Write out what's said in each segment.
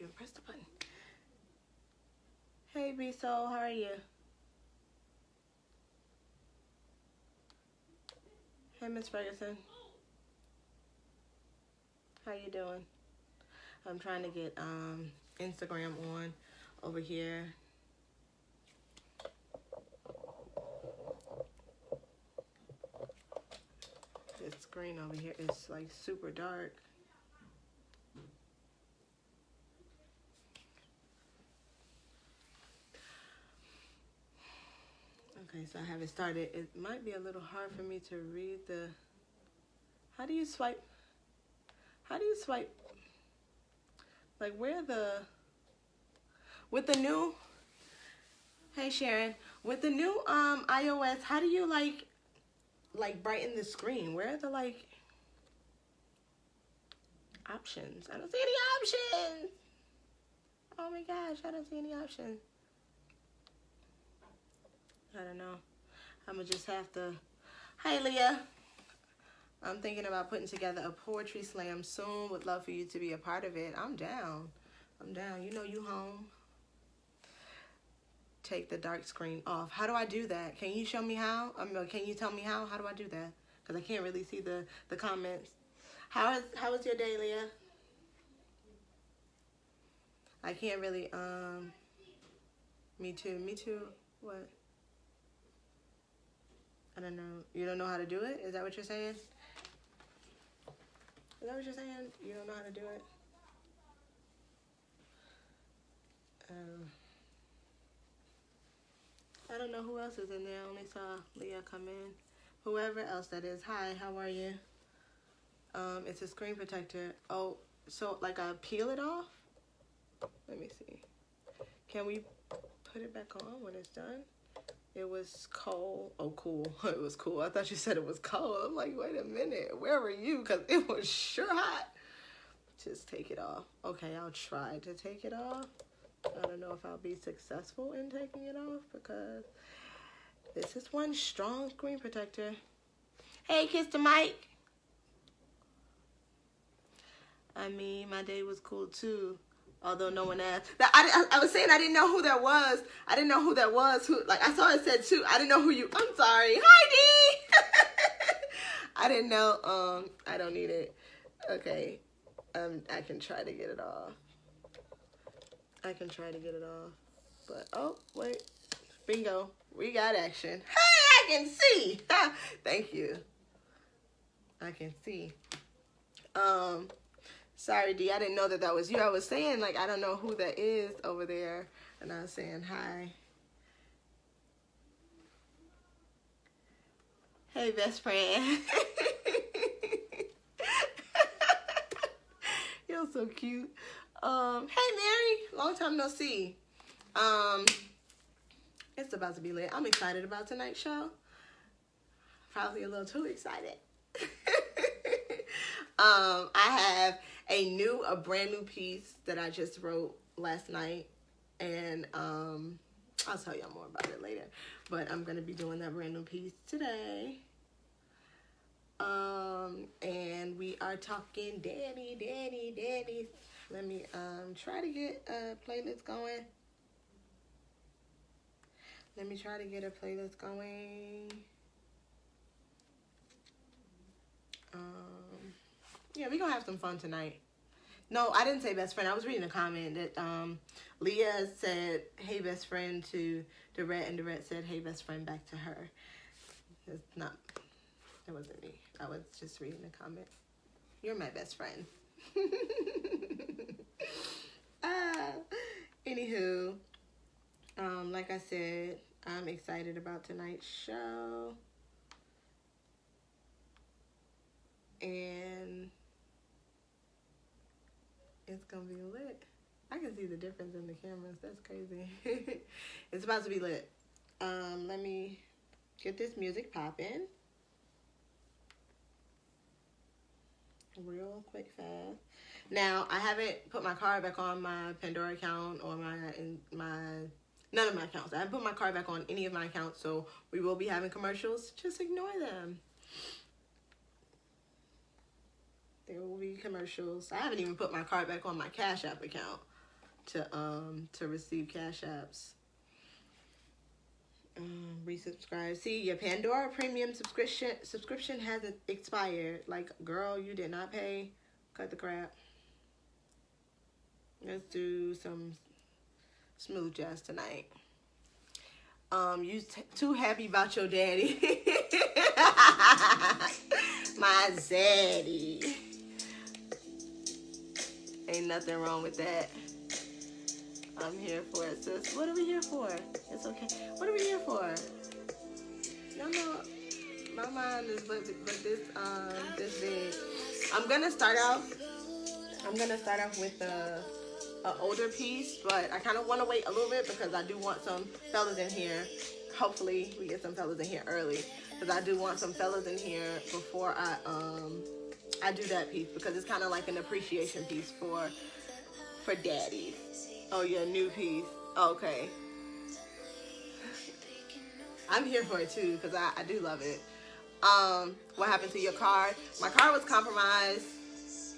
even press the button. Hey, B-Soul, how are you? Hey, Miss Ferguson. How you doing? I'm trying to get Instagram on over here. This screen over here is like super dark. Okay, so I have it started. It might be a little hard for me to read the... How do you swipe? How do you swipe? Like where the... With the new... Hey Sharon. With the new iOS, how do you like brighten the screen? Where are the like options? I don't see any options. Oh my gosh, I don't see any options. I don't know. I'm gonna just have to... Hi Leah. I'm thinking about putting together a poetry slam soon. Would love for you to be a part of it. I'm down. I'm down. You know you home. Take the dark screen off. How do I do that? Can you show me how? Can you tell me how? How do I do that? Because I can't really see the comments. How was your day, Leah? I can't really, me too. What? I don't know. You don't know how to do it? Is that what you're saying? Is that what you're saying? You don't know how to do it? I don't know who else is in there. I only saw Leah come in. Whoever else that is. Hi, how are you? It's a screen protector. Oh, so like I peel it off? Let me see. Can we put it back on when it's done? It was cold. Oh, cool. It was cool. I thought you said it was cold. I'm like, wait a minute. Where were you? Because it was sure hot. Just take it off. Okay, I'll try to take it off. I don't know if I'll be successful in taking it off because this is one strong screen protector. Hey, Kiss the Mic. I mean, my day was cool too. Although no one asked. I was saying I didn't know who that was. I didn't know who that was. Who, like, I saw it said two. I didn't know who you... I'm sorry. Hi, Dee! I didn't know. I don't need it. Okay. I can try to get it off. I can try to get it off. But, oh, wait. Bingo. We got action. Hey, I can see! Thank you. I can see. Sorry, Dee, I didn't know that was you. I was saying, like, I don't know who that is over there. And I was saying hi. Hey, best friend. You're so cute. Hey, Mary. Long time no see. It's about to be lit. I'm excited about tonight's show. Probably a little too excited. I have a brand new piece that I just wrote last night, and I'll tell y'all more about it later, but I'm gonna be doing that brand new piece today. And we are talking Danny. Let me try to get a playlist going. Yeah, we're gonna have some fun tonight. No, I didn't say best friend. I was reading a comment that Leah said, hey, best friend to Dorette, and Dorette said, hey, best friend back to her. It wasn't me. I was just reading a comment. You're my best friend. Anywho, like I said, I'm excited about tonight's show. And it's gonna be lit. I can see the difference in the cameras. That's crazy. It's about to be lit. Let me get this music popping. Real quick, fast. Now, I haven't put my card back on my Pandora account or none of my accounts. I haven't put my card back on any of my accounts, so we will be having commercials. Just ignore them. There will be commercials. I haven't even put my card back on my Cash App account. to receive cash apps. Resubscribe. See, your Pandora premium subscription hasn't expired. Like, girl, you did not pay. Cut the crap. Let's do some smooth jazz tonight. You too happy about your daddy. My zaddy. Ain't nothing wrong with that. I'm here for it, sis. What are we here for? It's okay. What are we here for? No, my mind is but this big. I'm gonna start off with a older piece, but I kind of want to wait a little bit because I do want some fellas in here. Hopefully we get some fellas in here early, because I do want some fellas in here before I do that piece, because it's kind of like an appreciation piece for daddies. Oh, your new piece. Okay. I'm here for it too, because I do love it. What happened to your card? My card was compromised.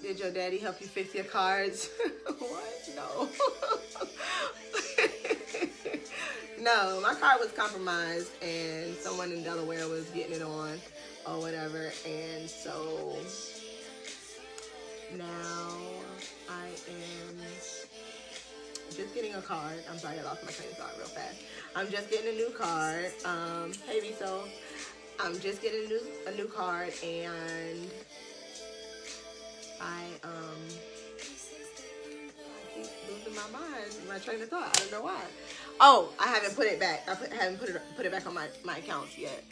Did your daddy help you fix your cards? What? No. No, my card was compromised and someone in Delaware was getting it on or whatever. And so now I am just getting a card. I'm sorry, I lost my train of thought real fast. I'm just getting a new card. Hey, Viso. I'm just getting a new card, and I keep losing my mind, my train of thought. I don't know why. Oh, I haven't put it back. I haven't put it back on my accounts yet.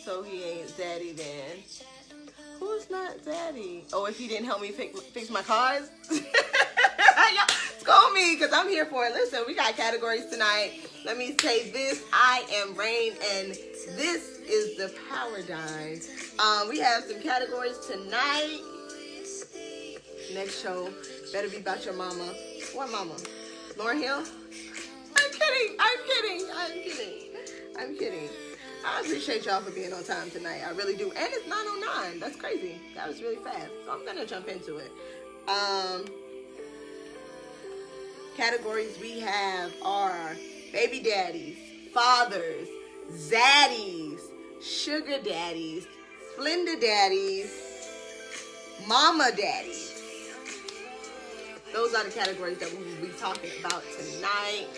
So he ain't zaddy then. Who's not zaddy? Oh, if he didn't help me fix my cards? Scold me, because I'm here for it. Listen, we got categories tonight. Let me say this. I am Rain, and this is the Power Dine. We have some categories tonight. Next show better be about your mama. What mama? Lauryn Hill? I'm kidding. I appreciate y'all for being on time tonight. I really do. And it's 9:09. That's crazy. That was really fast. So I'm going to jump into it. Categories we have are baby daddies, fathers, zaddies, sugar daddies, Splenda daddies, mama daddies. Those are the categories that we will be talking about tonight.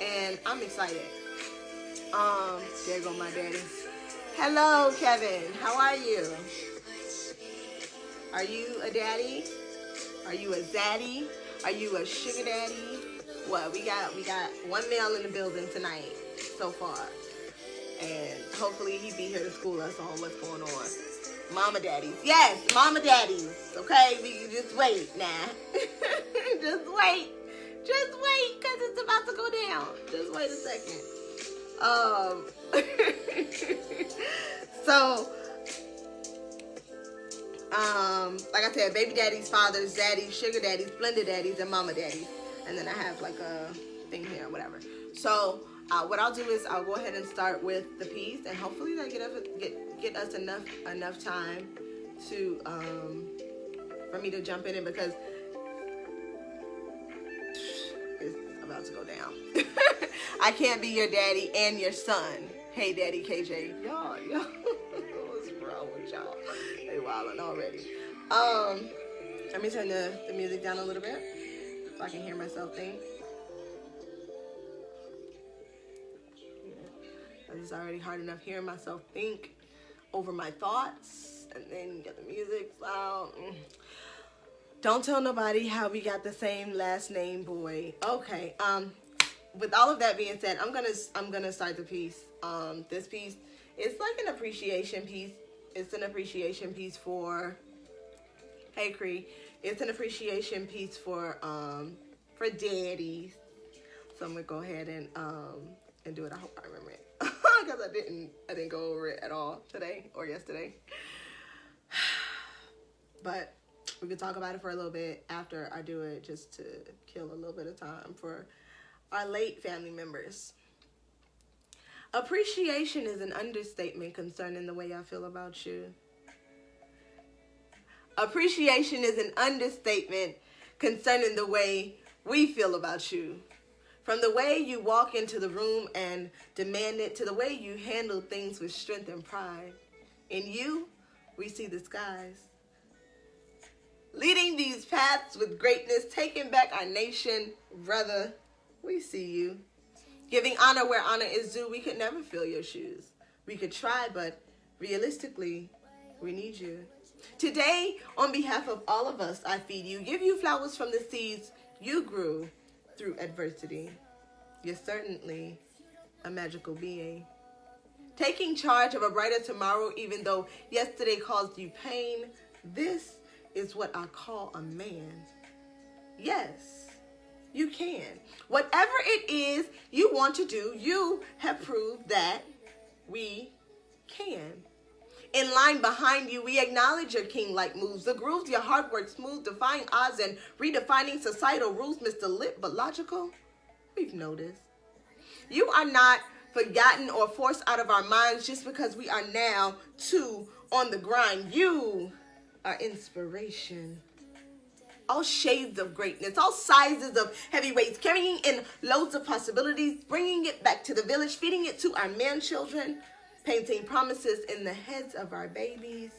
And I'm excited. There go my daddy. Hello, Kevin. How are you? Are you a daddy? Are you a zaddy? Are you a sugar daddy? What? We got one male in the building tonight so far. And hopefully he be here to school us on what's going on. Mama daddies. Yes, mama daddies. Okay? We just wait now. Just wait. Just wait, because it's about to go down. Just wait a second. So, like I said, baby daddies, fathers, daddies, sugar daddies, Splenda daddies, and mama daddies. And then I have like a thing here, whatever. So, what I'll do is I'll go ahead and start with the piece, and hopefully that get us enough time to for me to jump in it, because it's about to go down. I can't be your daddy and your son. Hey, Daddy KJ. Y'all, what's wrong with y'all? They wildin' already. Let me turn the music down a little bit so I can hear myself think. It's already hard enough hearing myself think over my thoughts, and then you get the music loud. Don't tell nobody how we got the same last name, boy. Okay. With all of that being said, I'm gonna start the piece. This piece, it's like an appreciation piece. It's an appreciation piece for, hey Cree, it's an appreciation piece for daddies. So I'm gonna go ahead and do it. I hope I remember it, because I didn't go over it at all today or yesterday. But we can talk about it for a little bit after I do it, just to kill a little bit of time for our late family members. Appreciation is an understatement concerning the way I feel about you. Appreciation is an understatement concerning the way we feel about you. From the way you walk into the room and demand it, to the way you handle things with strength and pride. In you, we see the skies. Leading these paths with greatness, taking back our nation, brother, we see you. Giving honor where honor is due, we could never fill your shoes. We could try, but realistically, we need you. Today, on behalf of all of us, I feed you, give you flowers from the seeds you grew through adversity. You're certainly a magical being. Taking charge of a brighter tomorrow, even though yesterday caused you pain, this is what I call a man. Yes, you can. Whatever it is you want to do, you have proved that we can. In line behind you, we acknowledge your king-like moves, the grooves your hard work smooth, defying odds and redefining societal rules. Mr. Lit but logical, we've noticed. You are not forgotten or forced out of our minds just because we are now too on the grind. You are inspiration. All shades of greatness, all sizes of heavyweights, carrying in loads of possibilities, bringing it back to the village, feeding it to our man children, painting promises in the heads of our babies.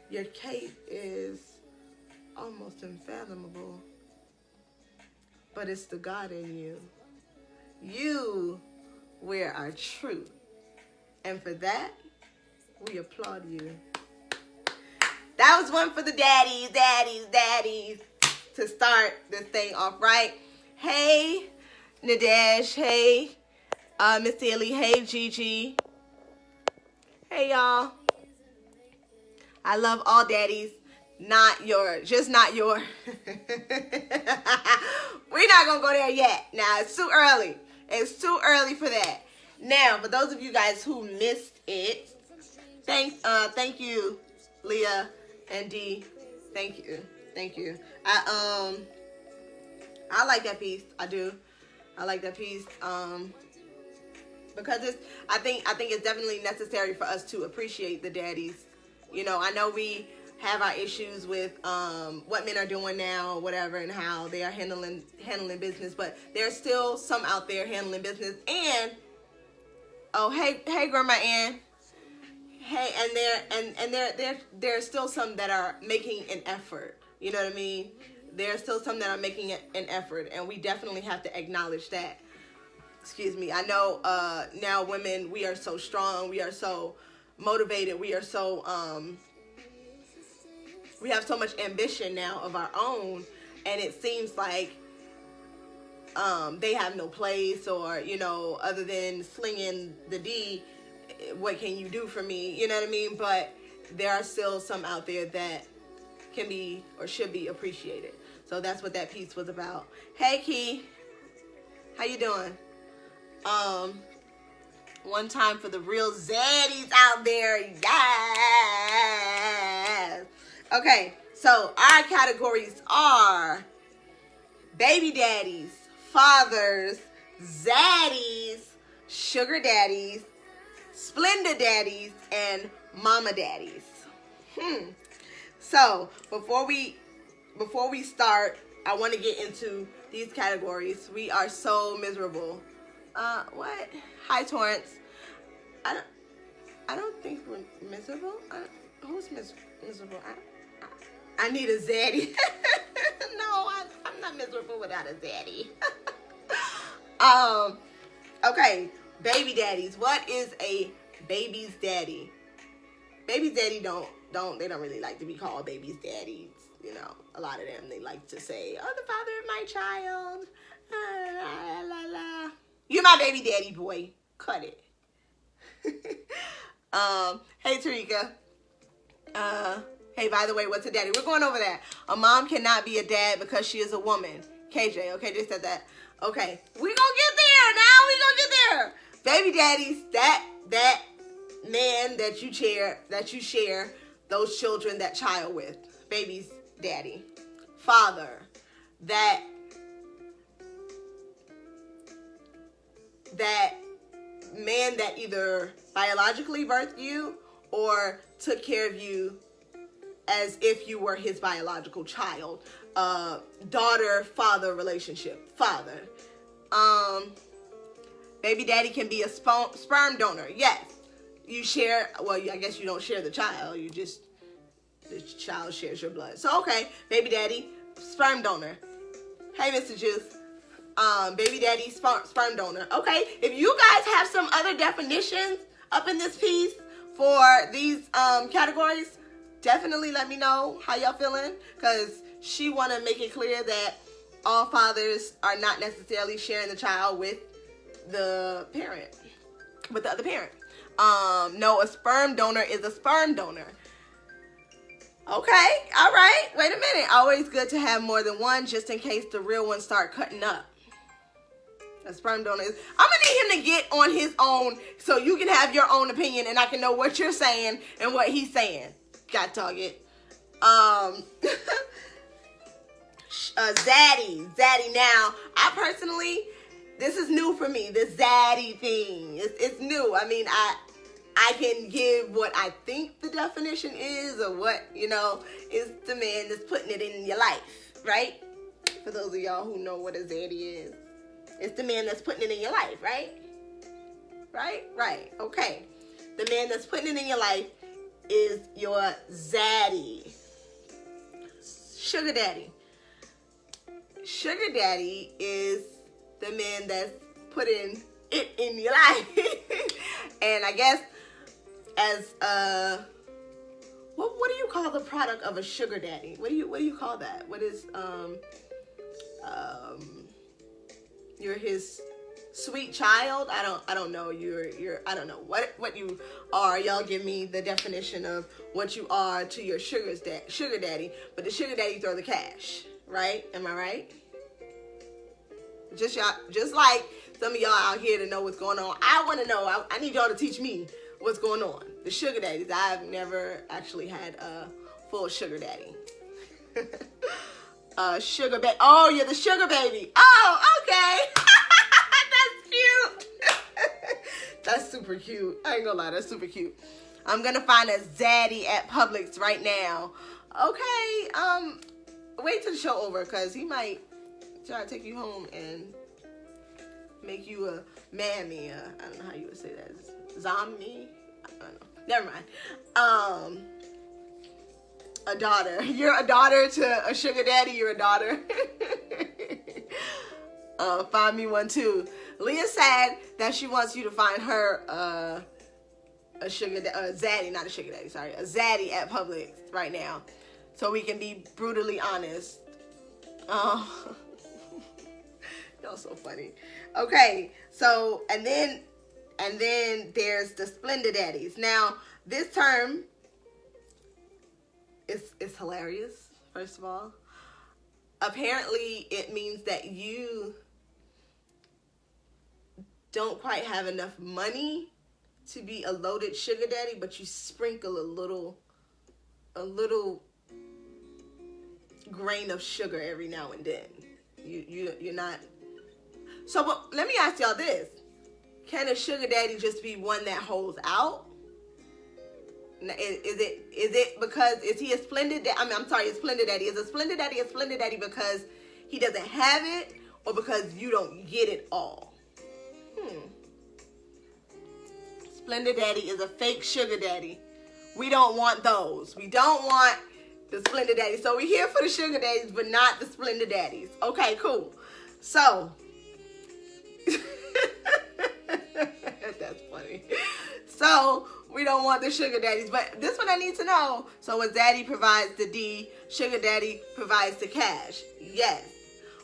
Your cape is almost unfathomable, but it's the God in you. You wear our truth, and for that, we applaud you. That was one for the daddies, to start this thing off right. Hey, Nadesh. Hey, Miss Daly. Hey, Gigi. Hey, y'all. I love all daddies. Not your, just not your. We're not going to go there yet. Now, it's too early. It's too early for that. Now, for those of you guys who missed it, thank you, Leah and Dee. Thank you. I like that piece. I do. I like that piece. Because I think it's definitely necessary for us to appreciate the daddies. You know, I know we have our issues with what men are doing now, whatever, and how they are handling business, but there's still some out there handling business. And hey, Grandma Ann. Hey, and there's still some that are making an effort. You know what I mean? There's still some that are making an effort, and we definitely have to acknowledge that. Excuse me. I know now women, we are so strong. We are so motivated. We are so, we have so much ambition now of our own, and it seems like they have no place, or, you know, other than slinging the D, what can you do for me? You know what I mean? But there are still some out there that can be or should be appreciated. So that's what that piece was about. Hey, Key. How you doing? One time for the real zaddies out there. Yes. Okay, so our categories are baby daddies, fathers, zaddies, sugar daddies, Splendor daddies, and mama daddies. So before we start, I want to get into these categories. We are so miserable. What? Hi, Torrance. I don't think we're miserable. Who's miserable? I need a zaddy. No, I'm not miserable without a zaddy. Okay. Baby daddies. What is a baby's daddy? Baby's daddy don't really like to be called baby's daddies. You know, a lot of them, they like to say, "Oh, the father of my child." La, la, la. You're my baby daddy, boy. Cut it. Hey, Tarika. Hey, by the way, what's a daddy? We're going over that. A mom cannot be a dad because she is a woman. KJ said that. Okay, we gonna get there. Now we gonna get there. Baby daddies, that man that you share those children, that child with. Baby's daddy. Father, that man that either biologically birthed you or took care of you as if you were his biological child. Daughter-father relationship. Father. Baby daddy can be a sperm donor. Yes. You share, well, I guess you don't share the child. The child shares your blood. So, okay, baby daddy, sperm donor. Hey, Mr. Juice. Baby daddy, sperm donor. Okay, if you guys have some other definitions up in this piece for these categories, definitely let me know how y'all feeling, because she want to make it clear that all fathers are not necessarily sharing the child with the parent, with the other parent. No, a sperm donor is a sperm donor. Okay, all right, wait a minute. Always good to have more than one, just in case the real ones start cutting up. A sperm donor is, I'm gonna need him to get on his own so you can have your own opinion and I can know what you're saying and what he's saying. God dog it. Zaddy. Now, I personally, this is new for me, the zaddy thing. It's new. I mean, I can give what I think the definition is, or what, is the man that's putting it in your life, right? For those of y'all who know what a zaddy is. It's the man that's putting it in your life, right? Right. Okay. The man that's putting it in your life is your zaddy. Sugar daddy. Sugar daddy is the man that's putting it in your life. And I guess as what do you call the product of a sugar daddy? What do you call that? What is you're his sweet child? I don't know. You're I don't know what you are. Y'all give me the definition of what you are to your sugar daddy. But the sugar daddy throw the cash, right? Am I right? Just like some of y'all out here to know what's going on. I want to know. I need y'all to teach me what's going on. The sugar daddies. I've never actually had a full sugar daddy. Sugar baby. Oh, you're the sugar baby. Oh, okay. That's cute. That's super cute. I ain't gonna lie, that's super cute. I'm gonna find a zaddy at Publix right now. Okay, wait till the show over, because he might try to take you home and make you a mammy. I don't know how you would say that. Zombie? I don't know. Never mind. A daughter. You're a daughter to a sugar daddy. You're a daughter. Find me one too. Leah said that she wants you to find her a zaddy, not a sugar daddy. Sorry, a zaddy at Publix right now, so we can be brutally honest. Y'all so funny. Okay, so and then there's the Splendid Daddies. Now this term. It's hilarious, first of all. Apparently, it means that you don't quite have enough money to be a loaded sugar daddy, but you sprinkle a little grain of sugar every now and then. You're not. So, but let me ask y'all this: can a sugar daddy just be one that holds out? Is it because, is he a splendid daddy? I'm sorry, a splendid daddy. Is a splendid daddy because he doesn't have it, or because you don't get it all? Splendid daddy is a fake sugar daddy. We don't want those. We don't want the splendid daddies. So we're here for the sugar daddies, but not the splendid daddies. Okay, cool. So that's funny. So we don't want the sugar daddies, but this one I need to know. So when daddy provides the D, sugar daddy provides the cash. Yes,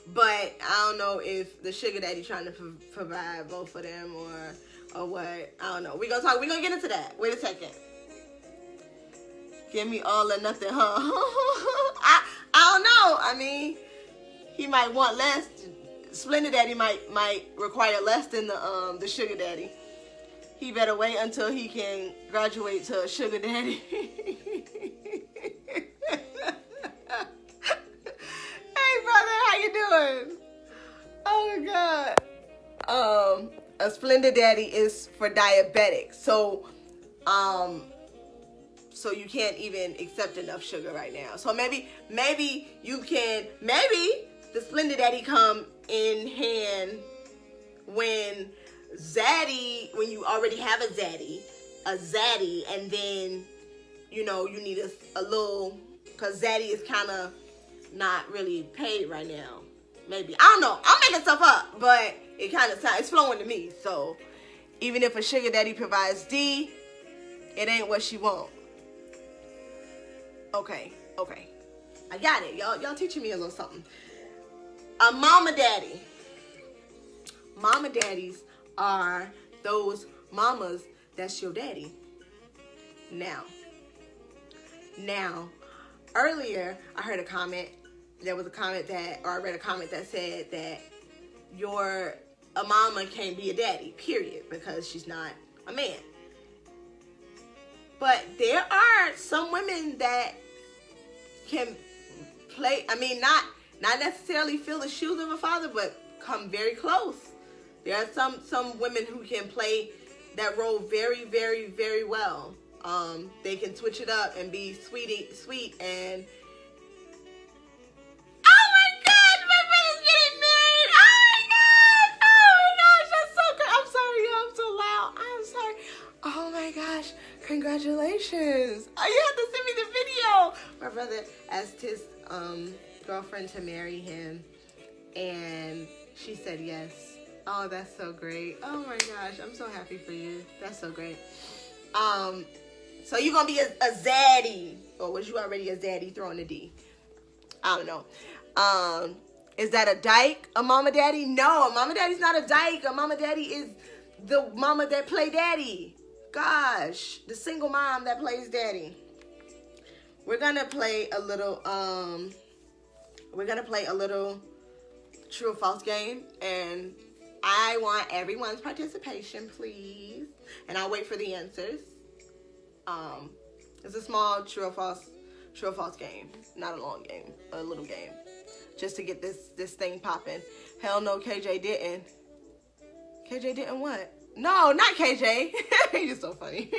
but I don't know if the sugar daddy trying to provide both of them or what. I don't know. We're gonna get into that. Wait a second. Give me all or nothing, huh? I don't know. I mean, he might want less. Splendid daddy might require less than the sugar daddy. He better wait until he can graduate to a sugar daddy. Hey, brother, how you doing? Oh, my God. A splendid daddy is for diabetics. So so you can't even accept enough sugar right now. So maybe you can, maybe the Splendid Daddy come in hand when you already have a zaddy, and then, you know, you need a little, because zaddy is kind of not really paid right now. Maybe, I don't know, I'm making stuff up, but it kind of sounds, it's flowing to me. So even if a sugar daddy provides D, it ain't what she want. Okay, I got it. Y'all teaching me a little something. A mama daddy. Mama daddies are those mamas that's your daddy. Now, earlier I heard a comment. There was a comment I read a comment that said that a mama can't be a daddy, period, because she's not a man. But there are some women that can play, I mean, not necessarily fill the shoes of a father, but come very close. There are some women who can play that role very, very, very well. They can switch it up and be sweet and, oh my God, my brother's getting married. Oh my gosh, that's so good. I'm sorry, y'all, I'm so loud. I'm sorry. Oh my gosh, congratulations. Oh, you have to send me the video. My brother asked his girlfriend to marry him, and she said yes. Oh, that's so great. Oh my gosh, I'm so happy for you. That's so great. So you're gonna be a zaddy, or was you already a zaddy throwing a D? I don't know. Is that a dyke, a mama daddy? No, a mama daddy's not a dyke. A mama daddy is the mama that play daddy. Gosh, the single mom that plays daddy. We're gonna play a little true or false game, and I want everyone's participation, please. And I'll wait for the answers. It's a small true or false game, not a long game, a little game, just to get this thing popping. Hell no, KJ didn't. KJ didn't what? No, not KJ. You're so funny.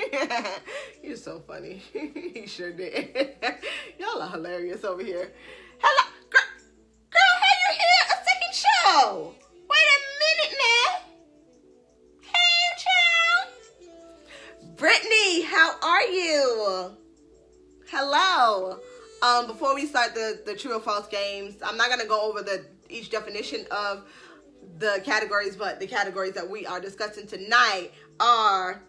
You're so funny. He sure did. Y'all are hilarious over here. Hello, girl, how you here? A second show. Wait a minute now. Hey, child. Brittany, how are you? Hello. Before we start the true or false games, I'm not gonna go over each definition of the categories, but the categories that we are discussing tonight are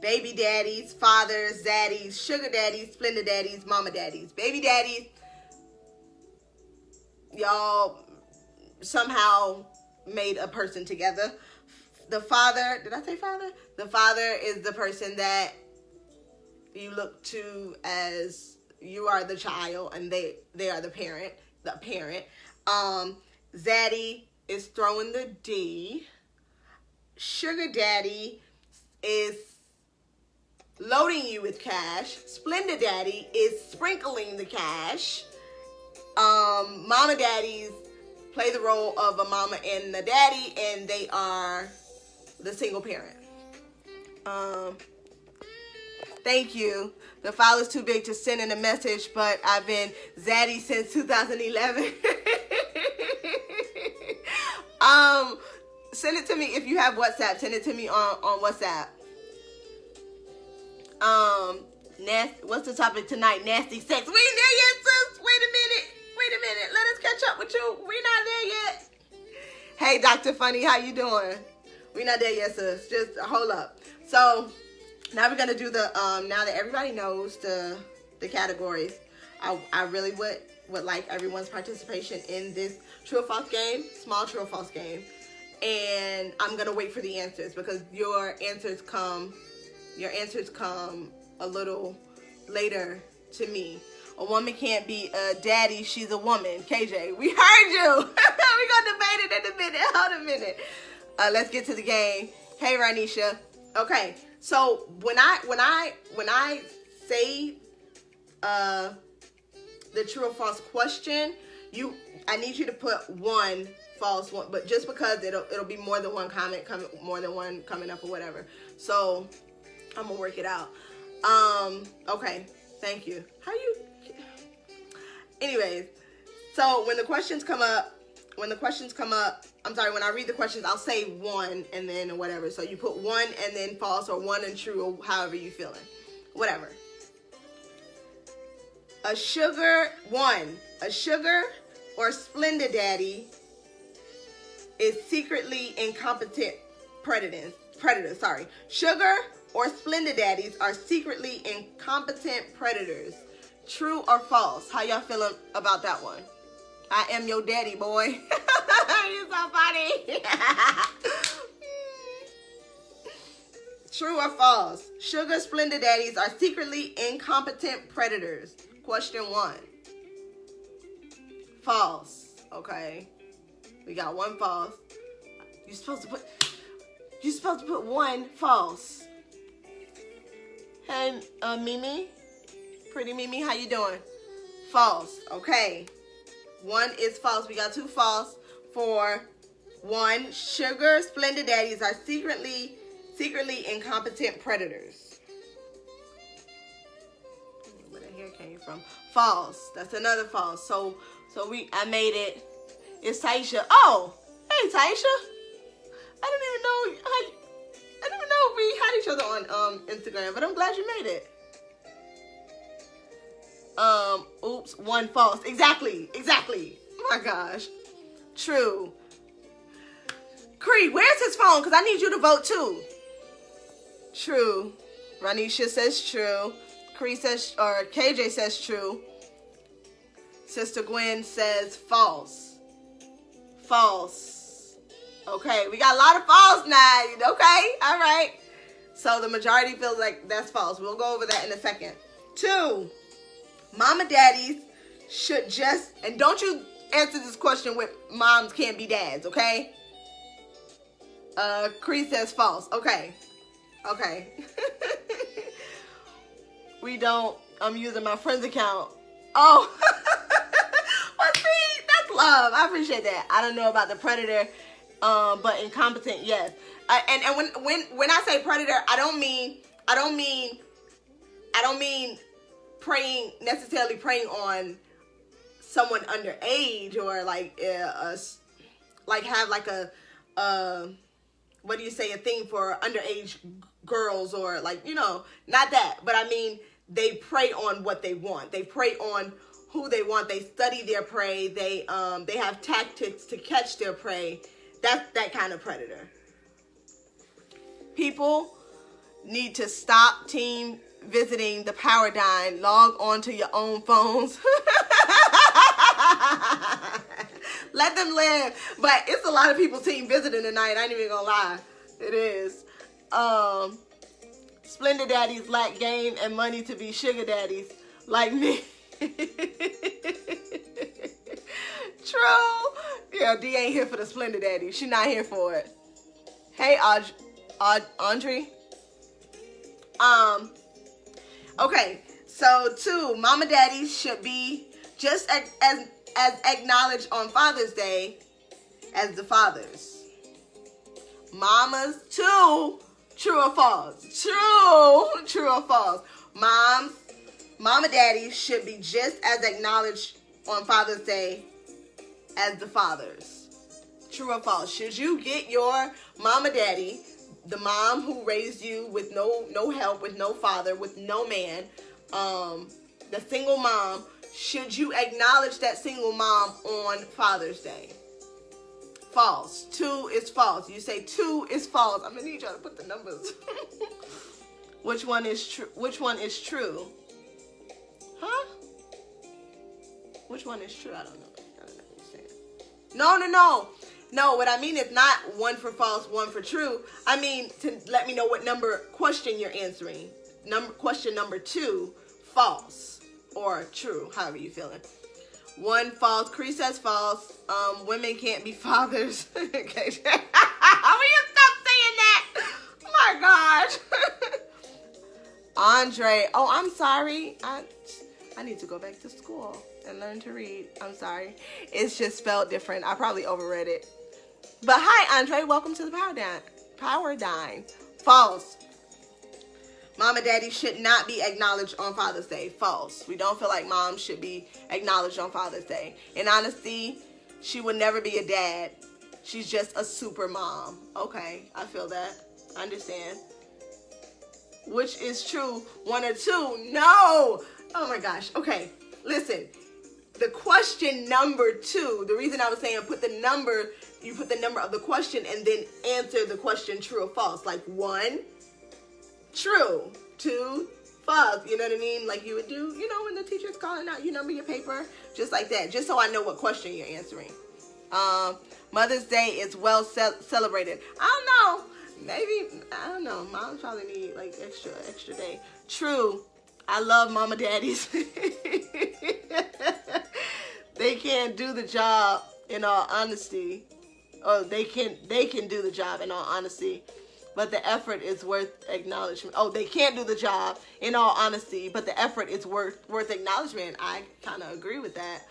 baby daddies, fathers, zaddies, sugar daddies, splendid daddies, mama daddies. Baby daddies, y'all somehow made a person together. The father, did I say father? The father is the person that you look to as you are the child, and they are the parent. Zaddy is throwing the D. Sugar daddy is loading you with cash. Splendid daddy is sprinkling the cash. Mama daddies play the role of a mama and the daddy, and they are the single parent. Thank you. The file is too big to send in a message, but I've been zaddy since 2011. Send it to me if you have WhatsApp. Send it to me on WhatsApp. What's the topic tonight? Nasty sex. We ain't there yet, sis. Wait a minute. Let us catch up with you. We not there yet. Hey, Dr. Funny, how you doing? We not there yet, sis. Just hold up. So now we're gonna do the now that everybody knows the categories, I really would like everyone's participation in this true or false game, small true or false game. And I'm gonna wait for the answers, because your answers come a little later to me. A woman can't be a daddy, she's a woman. KJ, we heard you. We're gonna debate it in a minute. Hold a minute. Let's get to the game. Hey, Ranisha. Okay, so when I say the true or false question, I need you to put one false one, but just because it'll be more than one comment coming up or whatever. So I'm gonna work it out. Okay, Thank you. How you? Anyways, so when the questions come up, when I read the questions, I'll say one and then whatever. So you put one and then false, or one and true, or however you feeling. Whatever. A sugar or Splenda daddy is secretly incompetent predators. Sugar or Splenda daddies are secretly incompetent predators. True or false? How y'all feeling about that one? I am your daddy, boy. You're so funny. True or false? Sugar Splenda daddies are secretly incompetent predators. Question 1. False. Okay. We got one false. You're supposed to put one false. Hey, Mimi. Pretty Mimi, how you doing? False. Okay. One is false. We got two false. For 1, sugar Splenda daddies are secretly incompetent predators. Where the hair came from? False. That's another false. So I made it. It's Taisha. Oh, hey Taisha. I didn't even know we had each other on Instagram, but I'm glad you made it. Oops, one false. Exactly. Oh my gosh. True. Cree, where's his phone? Because I need you to vote too. True. Ranisha says true. Cree says, or KJ says true. Sister Gwen says false. False. Okay, we got a lot of false now. Okay, all right. So the majority feels like that's false. We'll go over that in a second. 2, mama daddies should just, and don't you answer this question with moms can't be dads, okay? Cree says false. Okay. We don't, I'm using my friend's account. Oh. Well, see, that's love. I appreciate that. I don't know about the predator, but incompetent, yes. And when I say predator, I don't mean necessarily preying on someone underage, or like have like a what do you say, a thing for underage girls, or like, not that, but I mean they prey on what they want. They prey on who they want. They study their prey. They have tactics to catch their prey. That's that kind of predator. People need to stop team visiting the Power Dine. Log on to your own phones. Let them live. But it's a lot of people team visiting tonight. I ain't even gonna lie. It is. Splenda daddies lack game and money to be sugar daddies like me. True. Yeah, D ain't here for the Splenda daddy. She not here for it. Hey, Andre. Okay, so 2, mama daddies should be just as acknowledged on Father's Day as the fathers. Mamas, 2, true or false? True or false? Mama daddies should be just as acknowledged on Father's Day as the fathers. True or false? Should you get your mama daddy, the mom who raised you with no help, with no father, with no man, the single mom, should you acknowledge that single mom on Father's Day? False. 2 is false. You say 2 is false. I'm gonna need y'all to put the numbers. Which one is true? Which one is true? Huh? Which one is true? I don't know. No, what I mean is not one for false, one for true. I mean to let me know what question you're answering. Question number 2, false or true, however you feeling. 1 false. Cree says false. Women can't be fathers. Okay. Will you stop saying that? Oh my gosh. Andre. Oh, I'm sorry. I need to go back to school and learn to read. I'm sorry. It's just spelled different. I probably overread it. But hi, Andre. Welcome to the Power Dine. False. Mom and daddy should not be acknowledged on Father's Day. False. We don't feel like mom should be acknowledged on Father's Day. In honesty, she would never be a dad. She's just a super mom. Okay, I feel that. I understand. Which is true, 1 or 2? No! Oh my gosh. Okay, listen. The question number 2, the reason I was saying you put the number of the question and then answer the question true or false. Like 1, true. 2, false. You know what I mean? Like you would do, when the teacher's calling out, you number your paper. Just like that. Just so I know what question you're answering. Mother's Day is well celebrated. I don't know. Maybe, I don't know. Moms probably need like extra day. True. I love mama daddies. They can't do the job in all honesty. Oh, they can do the job in all honesty, but the effort is worth acknowledgement. Oh, they can't do the job in all honesty, but the effort is worth acknowledgement. I kind of agree with that.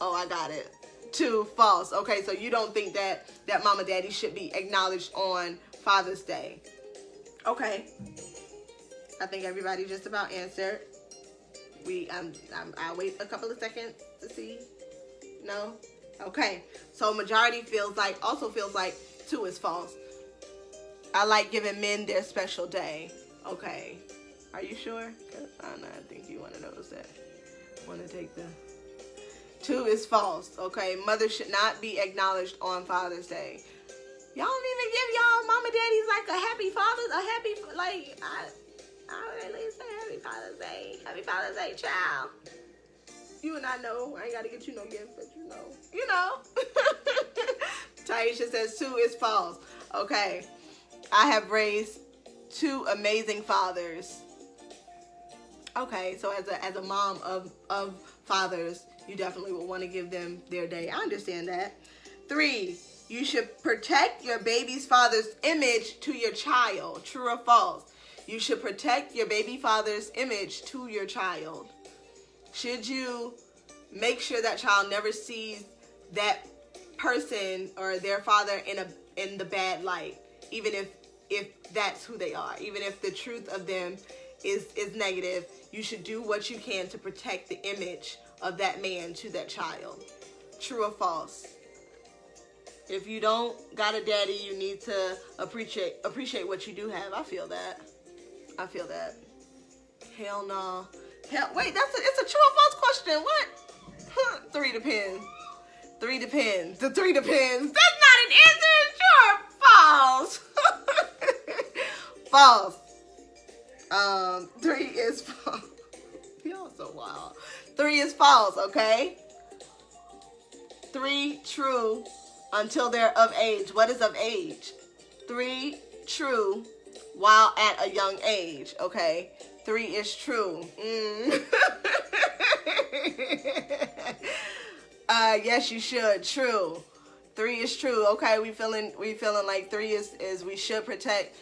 Oh, I got it. 2, false. Okay, so you don't think that mama daddy should be acknowledged on Father's Day. Okay. I think everybody just about answered. I'll wait a couple of seconds to see. No? Okay. So majority also feels like 2 is false. I like giving men their special day. Okay. Are you sure? 'Cause I don't know. I think you want to notice that. Want to take the 2 is false. Okay. Mother should not be acknowledged on Father's Day. Y'all don't even give y'all mama daddies like a happy Father's, I at least say happy Father's Day. Happy Father's Day, child. You and I know. I ain't got to get you no gift, but you know. Taisha says 2 is false. Okay. I have raised 2 amazing fathers. Okay, so as a mom of fathers, you definitely will want to give them their day. I understand that. 3, you should protect your baby's father's image to your child. True or false? You should protect your baby father's image to your child. Should you make sure that child never sees that person or their father in the bad light, even if that's who they are, even if the truth of them is negative? You should do what you can to protect the image of that man to that child. True or false? If you don't got a daddy, you need to appreciate what you do have. I feel that. Hell no. Wait, it's a true or false question. What? 3 depends. 3 depends. The 3 depends. That's not an answer. Sure, false. False. 3 is false. Y'all so wild. 3 is false. Okay. 3 true until they're of age. What is of age? 3 true while at a young age. Okay. 3 is true. Yes, you should. True. 3 is true. Okay, we feeling like 3 is we should protect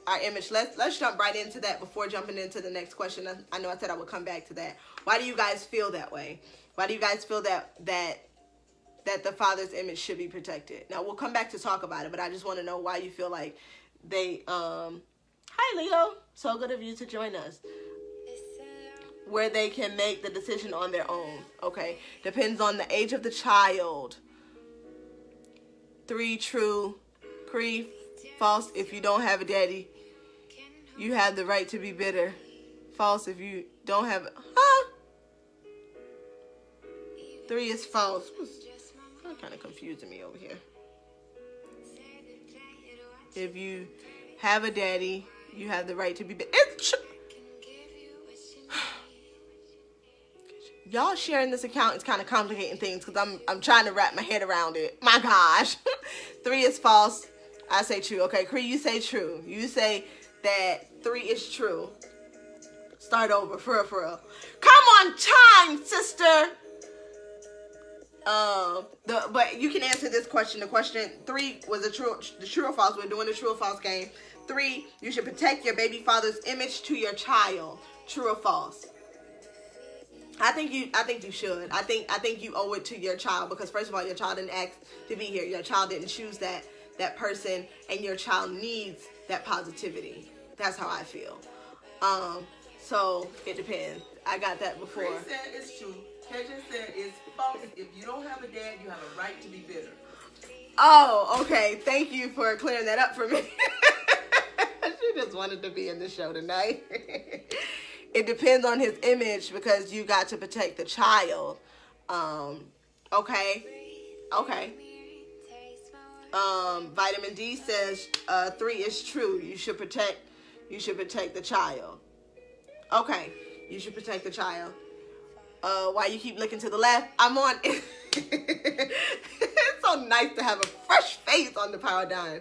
our image. Let's jump right into that before jumping into the next question. I know I said I would come back to that. Why do you guys feel that way? Why do you guys feel that the father's image should be protected? Now we'll come back to talk about it, but I just want to know why you feel like they hi Leo, so good of you to join us. Where they can make the decision on their own. Okay, depends on the age of the child. 3 true. Cree, false. If you don't have a daddy, you have the right to be bitter. False. If you don't have it. 3 is false. Kind of confusing me over here. If you have a daddy, you have the right to be bitter. Y'all sharing this account is kind of complicating things because I'm trying to wrap my head around it. My gosh. 3 is false. I say true. Okay, Cree, you say true. You say that 3 is true. Start over. For real. Come on time, sister. But you can answer this question. The question 3 was the true or false. We're doing the true or false game. 3, you should protect your baby father's image to your child. True or false? I think you should. I think you owe it to your child because first of all, your child didn't ask to be here. Your child didn't choose that person, and your child needs that positivity. That's how I feel. So it depends. I got that before. Chris said it's true. KJ said it's false. If you don't have a dad, you have a right to be bitter. Oh, okay. Thank you for clearing that up for me. She just wanted to be in the show tonight. It depends on his image because you got to protect the child. Okay. Vitamin D says 3 is true. You should protect the child. Okay. You should protect the child. Why you keep looking to the left? I'm on. It's so nice to have a fresh face on the Power Dine.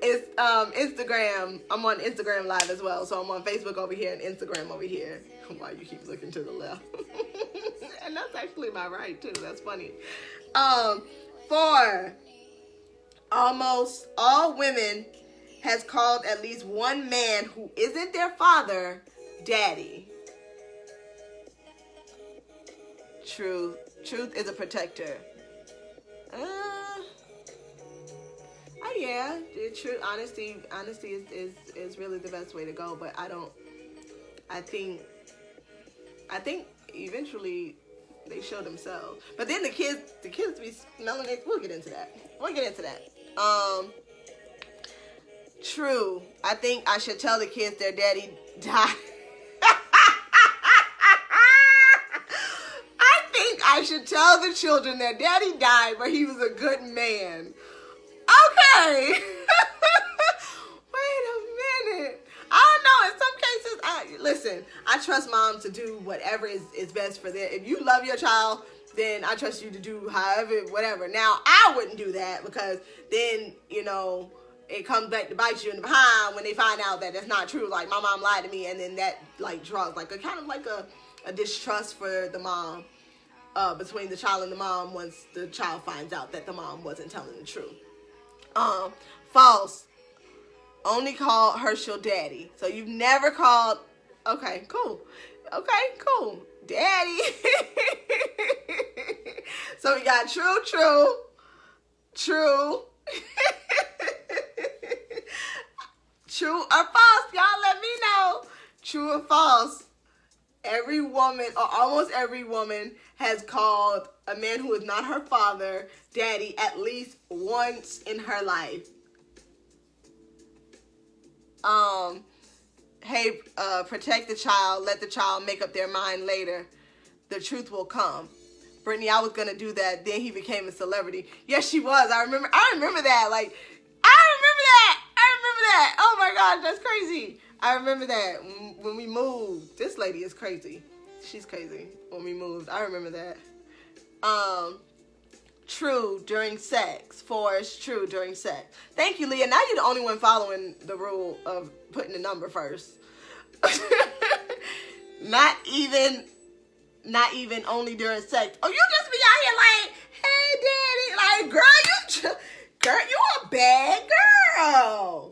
It's Instagram. I'm on Instagram Live as well. So I'm on Facebook over here and Instagram over here. Why you keep looking to the left? And that's actually my right too. That's funny. 4. Almost all women has called at least one man who isn't their father daddy. Truth is a protector. Yeah, true. Honesty is really the best way to go. But I think eventually they show themselves. But then the kids be smelling it. We'll get into that. True. I think I should tell the kids their daddy died. I should tell the children that daddy died, but he was a good man. Okay. Wait a minute. I don't know. In some cases, listen, I trust mom to do whatever is best for them. If you love your child, then I trust you to do however, whatever. Now, I wouldn't do that because then, it comes back to bite you in the behind when they find out that that's not true. Like, my mom lied to me, and then that, draws, a distrust for the mom. Between the child and the mom once the child finds out that the mom wasn't telling the truth. False. Only called Herschel daddy. So you've never called... Okay, cool. Daddy. So we got true. True or false? Y'all let me know. True or false? Every woman, or almost every woman, has called a man who is not her father daddy at least once in her life. Hey, protect the child. Let the child make up their mind later. The truth will come. Brittany, I was gonna do that. Then he became a celebrity. Yes, she was. I remember that. I remember that. Oh my gosh, that's crazy. I remember that when we moved. This lady is crazy. She's crazy. When we moved, I remember that. True during sex. 4 is true during sex. Thank you, Leah. Now you're the only one following the rule of putting the number first. Not even only during sex. Oh, you just be out here like, hey, daddy, like, girl, you a bad girl.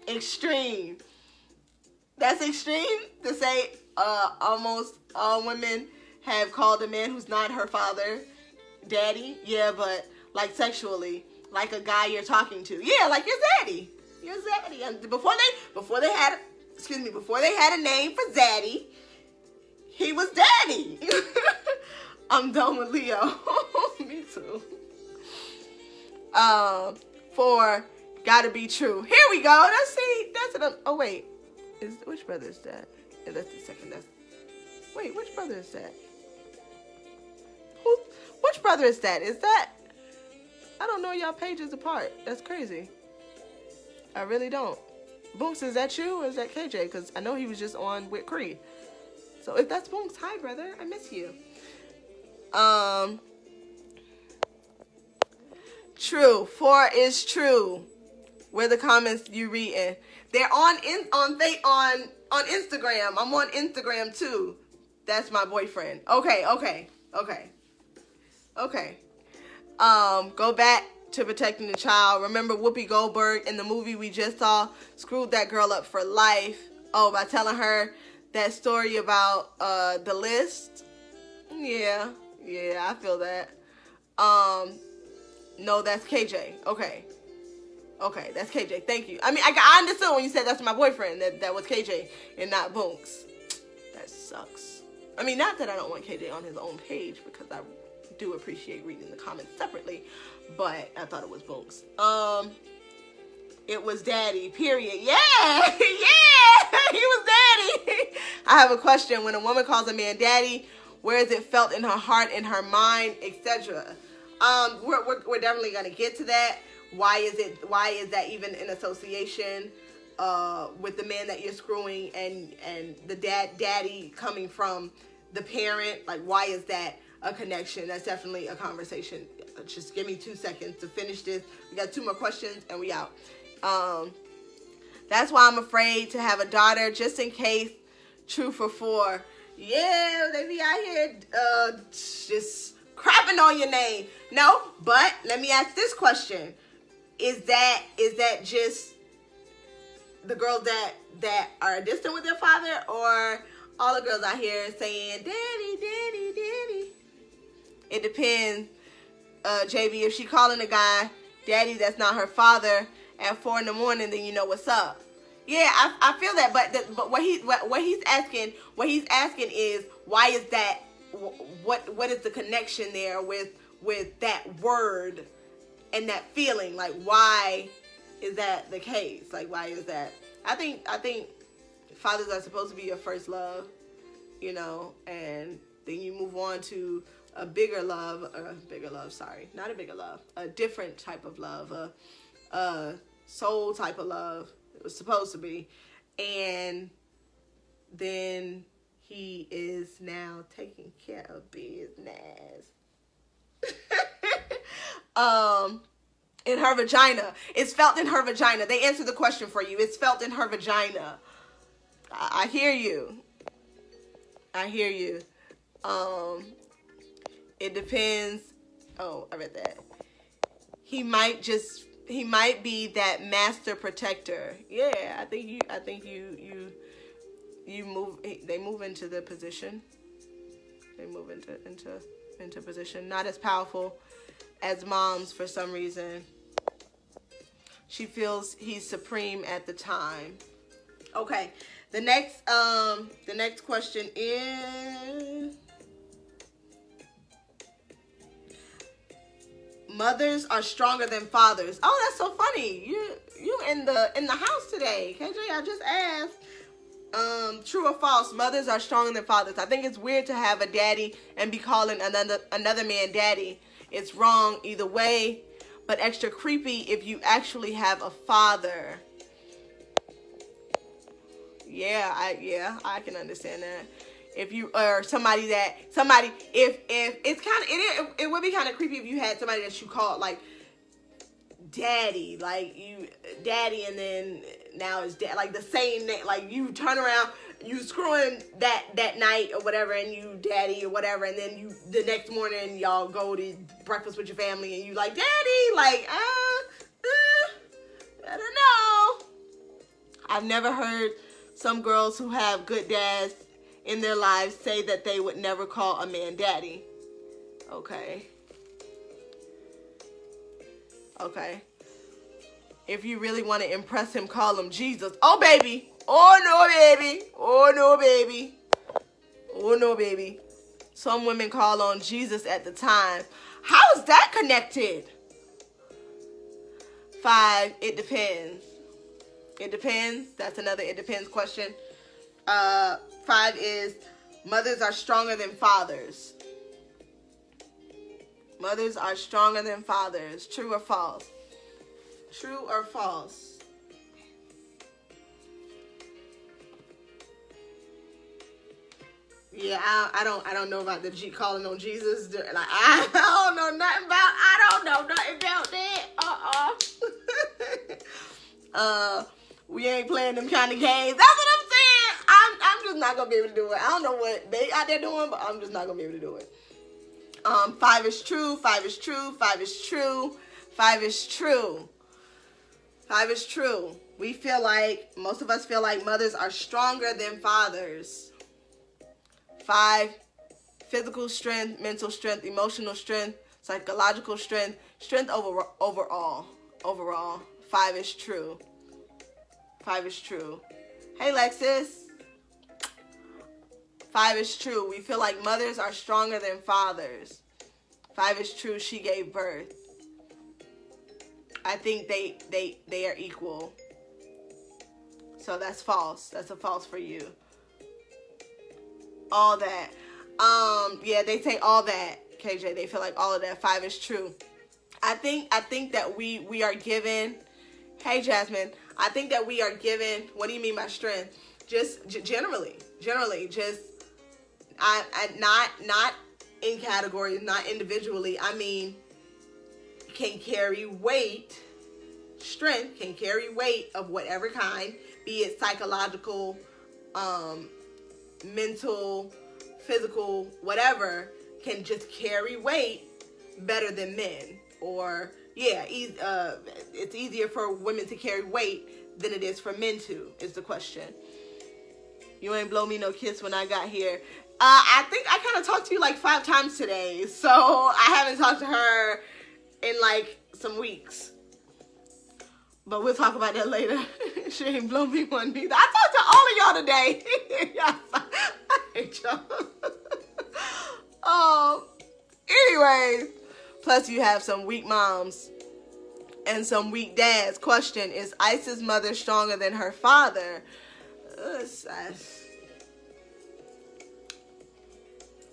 Extreme. That's extreme to say almost all women have called a man who's not her father daddy. Yeah, but like sexually, like a guy you're talking to. Yeah, like your zaddy. And before they had a name for zaddy, he was daddy. I'm done with Leo. Me too. 4, gotta be true. Here we go. Let's see. Oh wait, which brother is that? Yeah, that's the second. Wait, which brother is that? Which brother is that? Is that? I don't know y'all pages apart. That's crazy. I really don't. Boonks, is that you or is that KJ? Because I know he was just on with Cree. So if that's Boonks, hi brother, I miss you. True. 4 is true. Where the comments you reading? They're on Instagram. I'm on Instagram too. That's my boyfriend. Okay. Go back to protecting the child. Remember Whoopi Goldberg in the movie we just saw screwed that girl up for life. Oh, by telling her that story about the list. Yeah, I feel that. No, that's KJ. Okay. Okay, that's KJ. Thank you. I mean, I understood when you said that's my boyfriend, that was KJ and not Bunks. That sucks. I mean, not that I don't want KJ on his own page, because I do appreciate reading the comments separately, but I thought it was Bunks. It was Daddy, period. Yeah, yeah, he was Daddy. I have a question. When a woman calls a man Daddy, where is it felt in her heart, in her mind, etc.? We're definitely gonna get to that. Why is that even in association with the man that you're screwing, and the daddy coming from the parent? Like, why is that a connection? That's definitely a conversation. Just give me 2 seconds to finish this. We got 2 more questions and we out. That's why I'm afraid to have a daughter, just in case. True for 4. Yeah, they be out here just crapping on your name. No, but let me ask this question. Is that just the girls that are distant with their father, or all the girls out here saying, Daddy, Daddy, Daddy? It depends, JB. If she calling a guy Daddy that's not her father at 4 a.m, then you know what's up. Yeah, I feel that, but what he's asking is, why is that? What is the connection there with that word and that feeling? Like, why is that the case? Like, why is that? I think fathers are supposed to be your first love, you know, and then you move on to a bigger love, not a bigger love, a different type of love, a soul type of love. It was supposed to be. And then he is now taking care of business. In her vagina. It's felt in her vagina. They answered the question for you. It's felt in her vagina. I hear you. I hear you. It depends. Oh, I read that. He might be that master protector. Yeah, I think you move. They move into the position. They move into position. Not as powerful as moms for some reason. She feels he's supreme at the time. Okay. The next question is, mothers are stronger than fathers. Oh, that's so funny. You in the house today, KJ? I just asked. True or false? Mothers are stronger than fathers. I think it's weird to have a daddy and be calling another man daddy. It's wrong either way, but extra creepy if you actually have a father. Yeah, I can understand that. If you are somebody, if it's kind of, it would be kind of creepy if you had somebody that you called like daddy, like you daddy, and then now it's dad, like the same name, like you turn around, you screwing that night or whatever, and you daddy or whatever, and then you the next morning y'all go to breakfast with your family and you like daddy, like I don't know. I've never heard some girls who have good dads in their lives say that they would never call a man daddy. Okay. If you really want to impress him, call him Jesus. Oh, baby. Oh, no, baby. Oh, no, baby. Oh, no, baby. Some women call on Jesus at the time. How is that connected? 5, it depends. It depends. That's another it depends question. 5 is, mothers are stronger than fathers. Mothers are stronger than fathers. True or false? True or false? Yeah, I don't know about the calling on Jesus. Like, I don't know nothing about that. We ain't playing them kind of games. That's what I'm saying. I'm just not gonna be able to do it. I don't know what they out there doing, but I'm just not gonna be able to do it. 5 is true. 5 is true. 5 is true. 5 is true. 5 is true. Most of us feel like mothers are stronger than fathers. 5, physical strength, mental strength, emotional strength, psychological strength, strength overall. 5 is true. 5 is true. Hey, Lexus. 5 is true. We feel like mothers are stronger than fathers. 5 is true. She gave birth. I think they are equal. So that's false. That's a false for you. All that. Yeah, they say all that, KJ. They feel like all of that. 5 is true. I think that we are given. Hey, Jasmine. I think that we are given. What do you mean by strength? Just generally, just I not in categories, not individually. I mean, can carry weight. Strength can carry weight of whatever kind, be it psychological, mental, physical, whatever, can just carry weight better than men. Or yeah, it's easier for women to carry weight than it is for men to, is the question. You ain't blow me no kiss when I got here. I think I kind of talked to you like 5 times today, so I haven't talked to her in like some weeks. But we'll talk about that later. She ain't blow me one neither. I talked to all of y'all today. I hate y'all. Anyways, plus you have some weak moms and some weak dads. Question, is Ice's mother stronger than her father?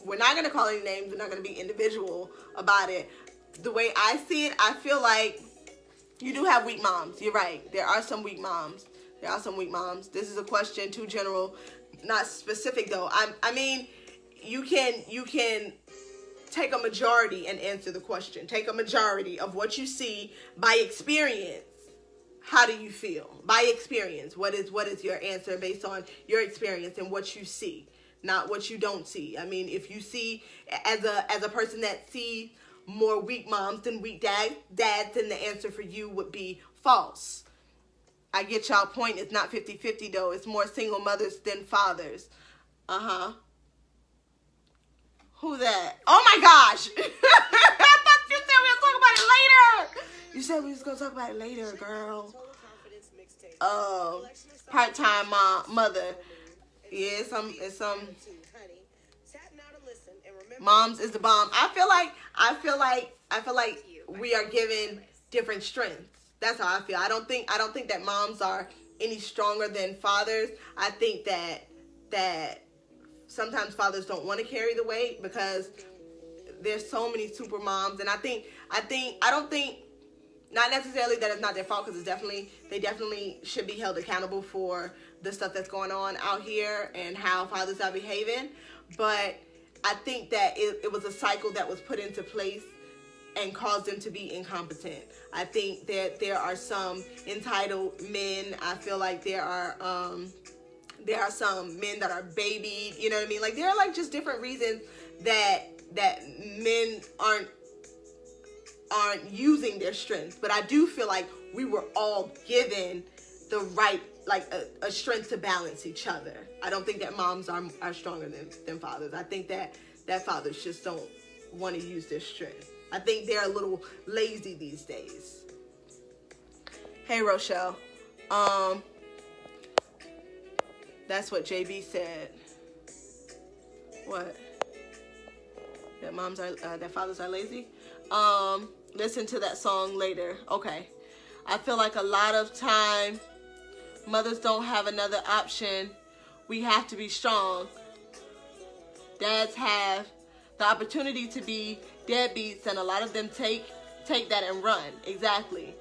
We're not going to call any names. We're not going to be individual about it. The way I see it, I feel like you do have weak moms. You're right. There are some weak moms. This is a question too general, not specific though. I mean, you can take a majority and answer the question. Take a majority of what you see by experience. How do you feel? By experience. What is your answer based on your experience and what you see, not what you don't see? I mean, if you see as a person that sees more weak moms than weak dads, then the answer for you would be false. I get y'all point. It's not 50-50 though. It's more single mothers than fathers. Who that? Oh my gosh. I thought you said we were talking about it later. You said we was going to talk about it later, girl. Part-time mother. Yeah, it's some moms is the bomb. I feel like we are given different strengths. That's how I feel. I don't think that moms are any stronger than fathers. I think that sometimes fathers don't want to carry the weight because there's so many super moms, and I don't think not necessarily that it's not their fault, because they definitely should be held accountable for the stuff that's going on out here and how fathers are behaving. But I think that it was a cycle that was put into place and caused them to be incompetent. I think that there are some entitled men. I feel like there are some men that are babied. You know what I mean? Like, there are like just different reasons that men aren't using their strengths. But I do feel like we were all given the right, like a strength to balance each other. I don't think that moms are stronger than fathers. I think that fathers just don't want to use their strength. I think they're a little lazy these days. Hey, Rochelle. That's what JB said. What? That fathers are lazy? Listen to that song later. Okay. I feel like a lot of time mothers don't have another option. We have to be strong. Dads have the opportunity to be deadbeats, and a lot of them take that and run. Exactly.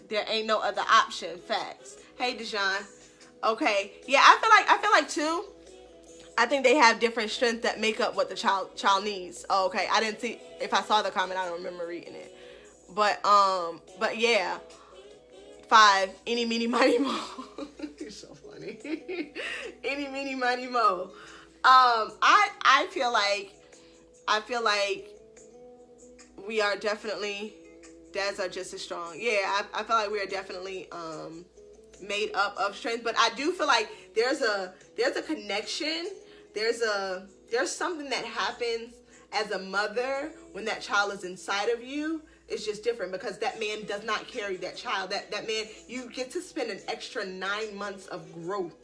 There ain't no other option. Facts. Hey, Deshaun. Okay. Yeah, I feel like too. I think they have different strengths that make up what the child needs. Oh, okay. I didn't see, if I saw the comment, I don't remember reading it. But yeah. 5, eeny, meeny, miny, mo. You're so funny. Eeny, meeny, miny, mo. I feel like we are definitely, dads are just as strong. Yeah, I feel like we are definitely made up of strength, but I do feel like there's a connection. There's something that happens as a mother when that child is inside of you it's just different because that man does not carry that child. That man, you get to spend an extra 9 months of growth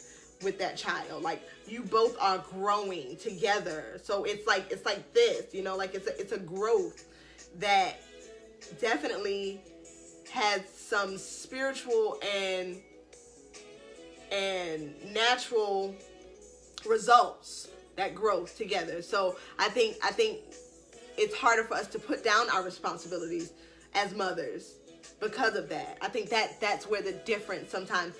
with that child. Like, you both are growing together. So it's like this, you know, like it's a growth that definitely has some spiritual and natural results that growth together. So I think it's harder for us to put down our responsibilities as mothers because of that. I think that's where the difference sometimes,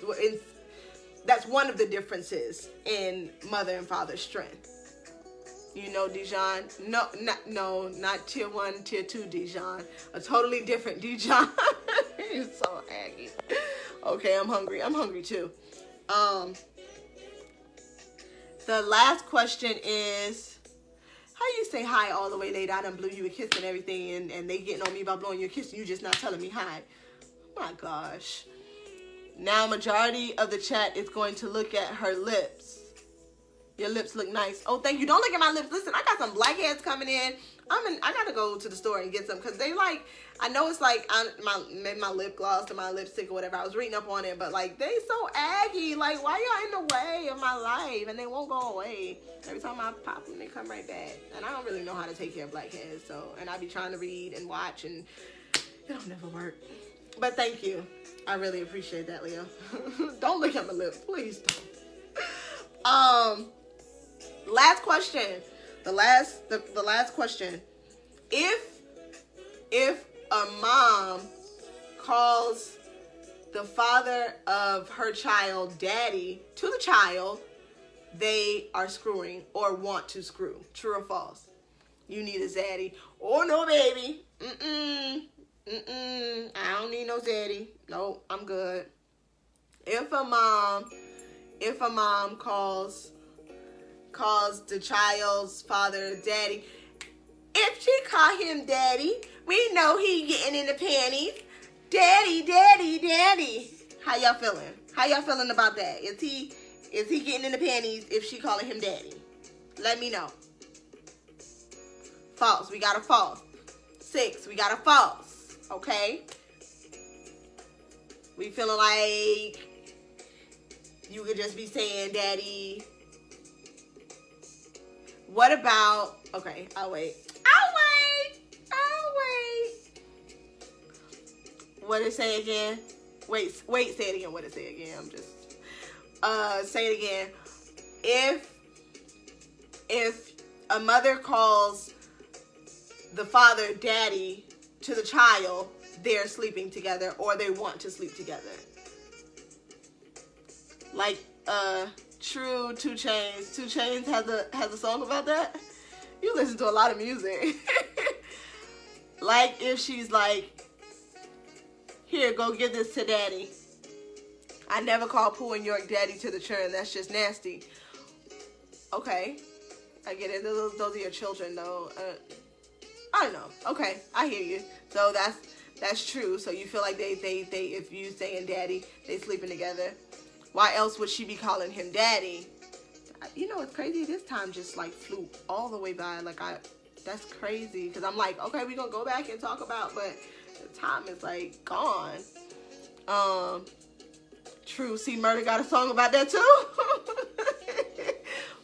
that's one of the differences in mother and father strength. You know, Dijon? No, not tier 1, tier 2 Dijon. A totally different Dijon. You're so aggy. Okay, I'm hungry. I'm hungry too. The last question is, how you say hi all the way later? I done blew you a kiss and everything, and they getting on me about blowing you a kiss, and you just not telling me hi. Oh my gosh. Now majority of the chat is going to look at her lips. Your lips look nice. Oh, thank you. Don't look at my lips. Listen, I got some blackheads coming in. I gotta go to the store and get some, because they like, I know it's like maybe my lip gloss or my lipstick or whatever. I was reading up on it, but like, they so aggy. Like, why y'all in the way of my life? And they won't go away. Every time I pop them, they come right back. And I don't really know how to take care of blackheads. So, and I be trying to read and watch, and it'll never work. But thank you. I really appreciate that, Leo. Don't look at my lips, please don't. Last question. The last question. If a mom calls the father of her child daddy to the child, they are screwing or want to screw. True or false? You need a zaddy. Oh no, baby. I don't need no zaddy. Nope, I'm good. If a mom calls the child's father daddy, if she call him daddy, we know he getting in the panties. Daddy, daddy, daddy. How y'all feeling? How y'all feeling about that? Is he getting in the panties if she calling him daddy? Let me know. False. We got a false. 6. We got a false. Okay? We feeling like you could just be saying daddy. What about, okay, I'll wait. What did it say again? Wait, say it again. What did it say again? I'm just, say it again. If a mother calls the father daddy to the child, they're sleeping together or they want to sleep together. Like, True 2 Chainz. 2 Chainz has a song about that. You listen to a lot of music. Like, if she's like, here, go give this to daddy. I never call Pooh and York daddy to the children. That's just nasty. Okay, I get it. Those are your children, though. I don't know. Okay, I hear you. So that's true. So you feel like they if you saying daddy, they sleeping together. Why else would she be calling him daddy? You know, it's crazy. This time just like flew all the way by. Like, that's crazy. Because I'm like, okay, we're going to go back and talk about, but the time is like gone. True. See, Murder got a song about that too.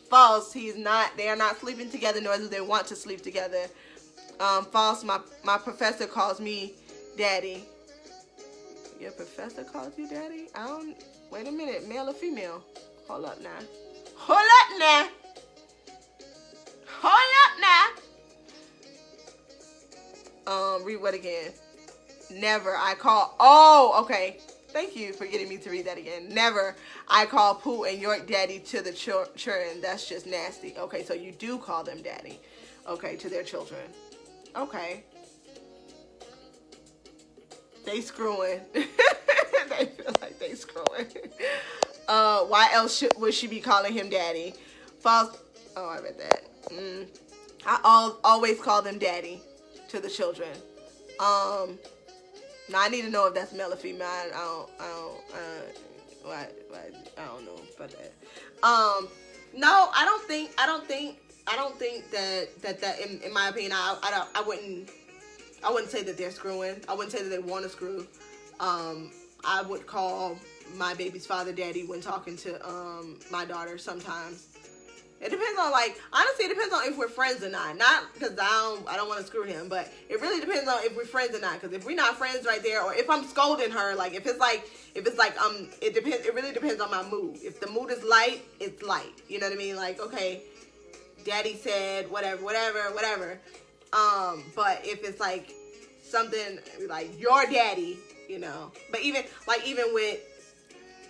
False. They are not sleeping together, nor do they want to sleep together. False. My professor calls me daddy. Your professor calls you daddy? Wait a minute, male or female? Hold up now. Read what again? Never. Okay. Thank you for getting me to read that again. Never. I call Pooh and York daddy to the children. That's just nasty. Okay, so you do call them daddy. Okay, to their children. Okay. They screwing. They feel like they screwing. Why else would she be calling him daddy? False. Oh, I read that. I always call them daddy to the children. Now I need to know if that's male or female. I don't know about that. No, I don't think that in my opinion, I I wouldn't say that they're screwing. I wouldn't say that they want to screw. I would call my baby's father daddy when talking to my daughter sometimes. It depends on, like, honestly, it depends on if we're friends or not. Not because I don't want to screw him, but it really depends on if we're friends or not. Because if we're not friends right there, or if I'm scolding her, like, it depends. It really depends on my mood. If the mood is light, it's light. You know what I mean? Like, okay, daddy said whatever. But if it's like something like your daddy, you know. But even with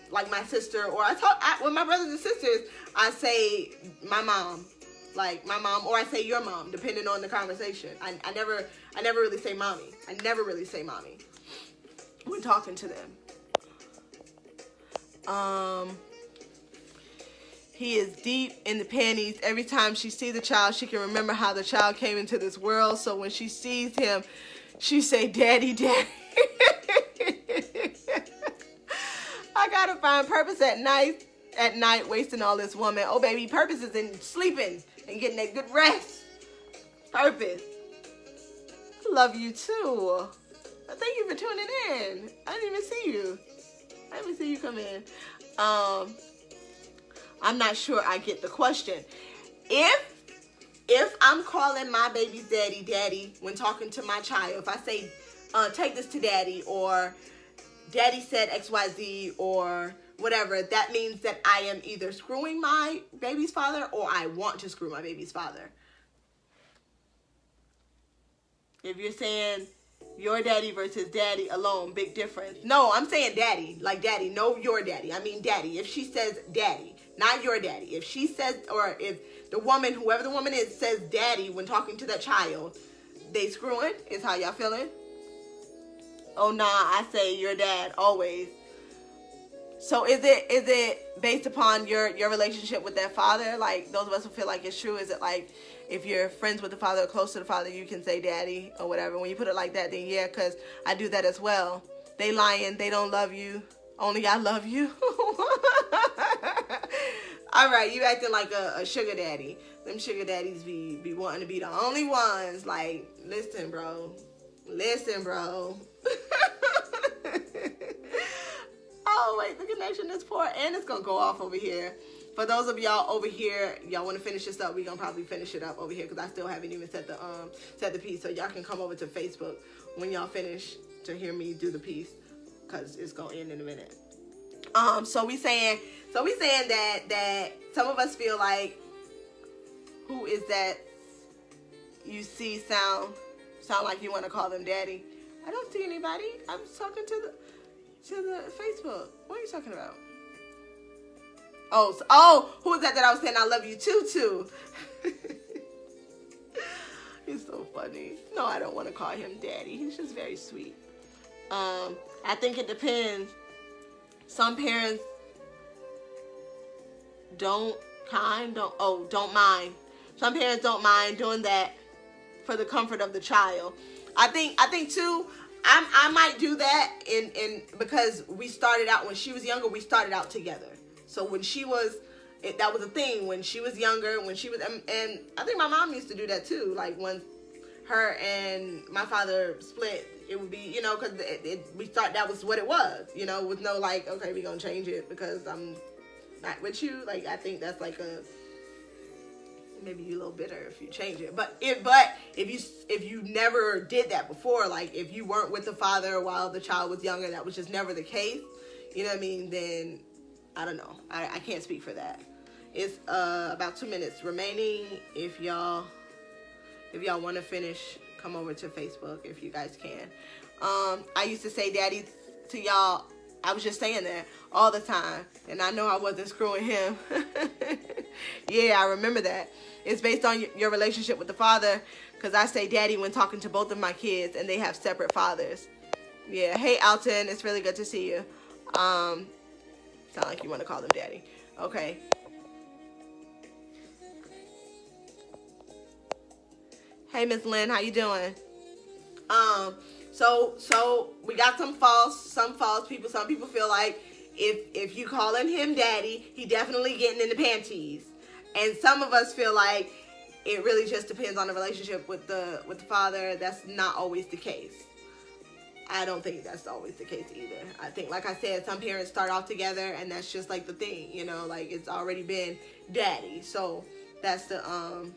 like my sister, or with my brothers and sisters, I say my mom, or I say your mom, depending on the conversation. I never really say mommy. I never really say mommy when talking to them. He is deep in the panties. Every time she sees the child, she can remember how the child came into this world. So when she sees him, she say, "Daddy, daddy." I gotta find purpose at night, wasting all this woman. Oh, baby, purpose is in sleeping and getting that good rest. Purpose. Love you too. Thank you for tuning in. I didn't even see you. I didn't even see you come in. I'm not sure I get the question. If I'm calling my baby's daddy when talking to my child, if I say, take this to daddy, or daddy said XYZ, or whatever, that means that I am either screwing my baby's father or I want to screw my baby's father. If you're saying your daddy versus daddy alone, big difference. No, I'm saying daddy, like daddy, no your daddy. I mean daddy. If she says daddy, not your daddy. If she says, or if the woman, whoever the woman is, says daddy when talking to that child, they screwing, is how y'all feeling? Oh, nah, I say your dad always. So is it based upon your relationship with that father? Like, those of us who feel like it's true, is it like if you're friends with the father or close to the father, you can say daddy or whatever? When you put it like that, then yeah, because I do that as well. They lying, they don't love you. Only I love you. All right, you acting like a sugar daddy. Them sugar daddies be wanting to be the only ones. Like, listen, bro. Oh, wait, the connection is poor, and it's going to go off over here. For those of y'all over here, y'all want to finish this up, we're going to probably finish it up over here because I still haven't even set the piece. So y'all can come over to Facebook when y'all finish to hear me do the piece, because it's going to end in a minute. So we saying that some of us feel like, who is that you see sound like you want to call them daddy? I don't see anybody. I'm talking to the Facebook. What are you talking about? Who is that I was saying I love you too? He's so funny. No, I don't want to call him daddy. He's just very sweet. I think it depends. Some parents don't mind. Some parents don't mind doing that for the comfort of the child. I think too, I might do that in because we started out when she was younger. We started out together. So when she was, that was a thing when she was younger. When she was, and I think my mom used to do that too. Like when her and my father split, it would be, because we thought that was what it was. With no like, okay, we gonna change it because I'm not with you. Like I think that's like maybe you're a little bitter if you change it. But if you never did that before, like if you weren't with the father while the child was younger, that was just never the case. You know what I mean? Then I don't know. I can't speak for that. It's about 2 minutes remaining. If y'all want to finish, come over to Facebook if you guys can. I used to say daddy to y'all. I was just saying that all the time, and I know I wasn't screwing him. Yeah, I remember that. It's based on your relationship with the father, because I say daddy when talking to both of my kids, and they have separate fathers. Yeah, hey Alton, it's really good to see you. Sound like you want to call them daddy. Okay. Hey Miss Lynn, how you doing? So we got some false people. Some people feel like if you calling him daddy, he definitely getting in the panties. And some of us feel like it really just depends on the relationship with the father. That's not always the case. I don't think that's always the case either. I think, like I said, some parents start off together and that's just like the thing, you know, like it's already been daddy. So that's the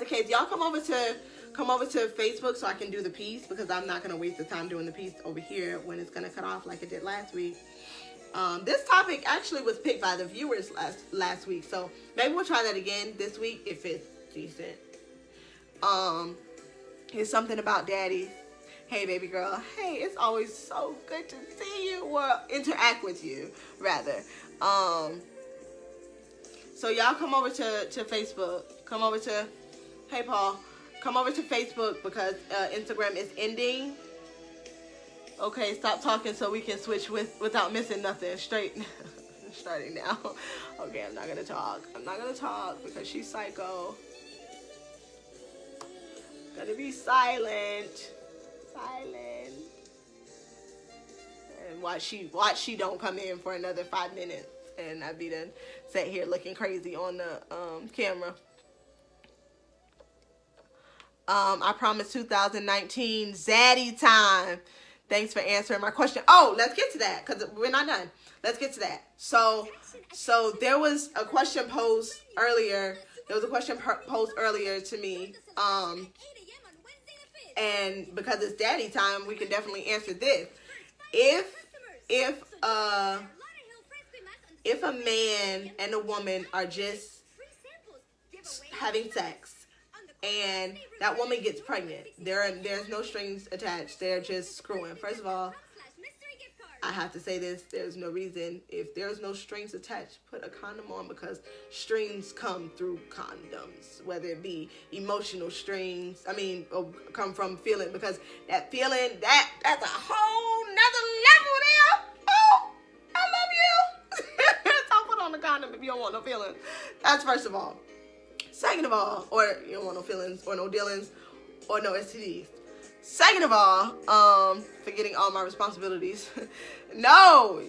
case. Y'all come over to Facebook so I can do the piece, because I'm not going to waste the time doing the piece over here when it's going to cut off like it did last week. This topic actually was picked by the viewers last week, so maybe we'll try that again this week if it's decent. It's something about daddy. Hey, baby girl. Hey, it's always so good to see you, or interact with you, rather. So y'all come over to Facebook. Come over to, hey, Paul. Come over to Facebook because Instagram is ending. Okay, stop talking so we can switch without missing nothing. Starting now. Okay, I'm not going to talk. I'm not going to talk because she's psycho. Gotta be silent. Silent. And watch she don't come in for another 5 minutes and I be done sat here looking crazy on the camera. I promise 2019 Zaddy time. Thanks for answering my question. Oh, let's get to that because we're not done. Let's get to that. So there was a question posed earlier. There was a question posed earlier to me. And because it's daddy time, we can definitely answer this. If a man and a woman are just having sex and that woman gets pregnant, there's no strings attached. They're just screwing. First of all, I have to say this. There's no reason. If there's no strings attached, put a condom on, because strings come through condoms, whether it be emotional strings. Or come from feeling, because that feeling, that's a whole nother level there. Oh, I love you. Don't put on the condom if you don't want no feelings. That's first of all. Second of all, or you don't want no feelings or no dealings or no STDs. Second of all, forgetting all my responsibilities. No,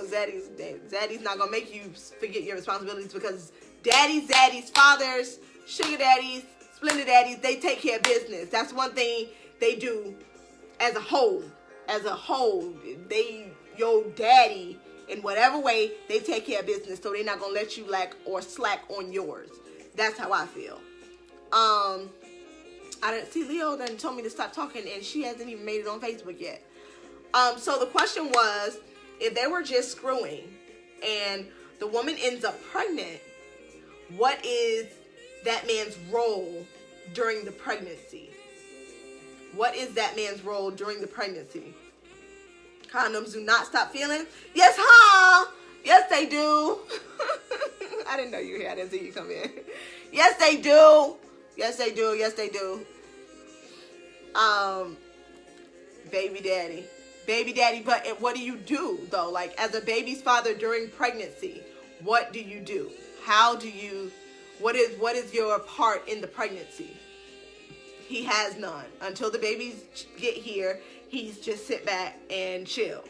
Zaddy's not gonna make you forget your responsibilities, because daddies, zaddies, fathers, sugar daddies, splendid daddies, they take care of business. That's one thing they do as a whole. Your daddy, in whatever way, they take care of business, so they're not gonna let you lack or slack on yours. That's how I feel. I didn't see Leo then told me to stop talking, and she hasn't even made it on Facebook yet. So the question was, if they were just screwing and the woman ends up pregnant, what is that man's role during the pregnancy? What is that man's role during the pregnancy? Condoms do not stop feelings? Yes, huh? Yes, they do. I didn't know you were here. I didn't see you come in. Yes, they do. Yes, they do. Yes, they do. Baby daddy. But what do you do though? Like, as a baby's father during pregnancy, what do you do? What is your part in the pregnancy? He has none. Until the babies get here, he's just sit back and chill.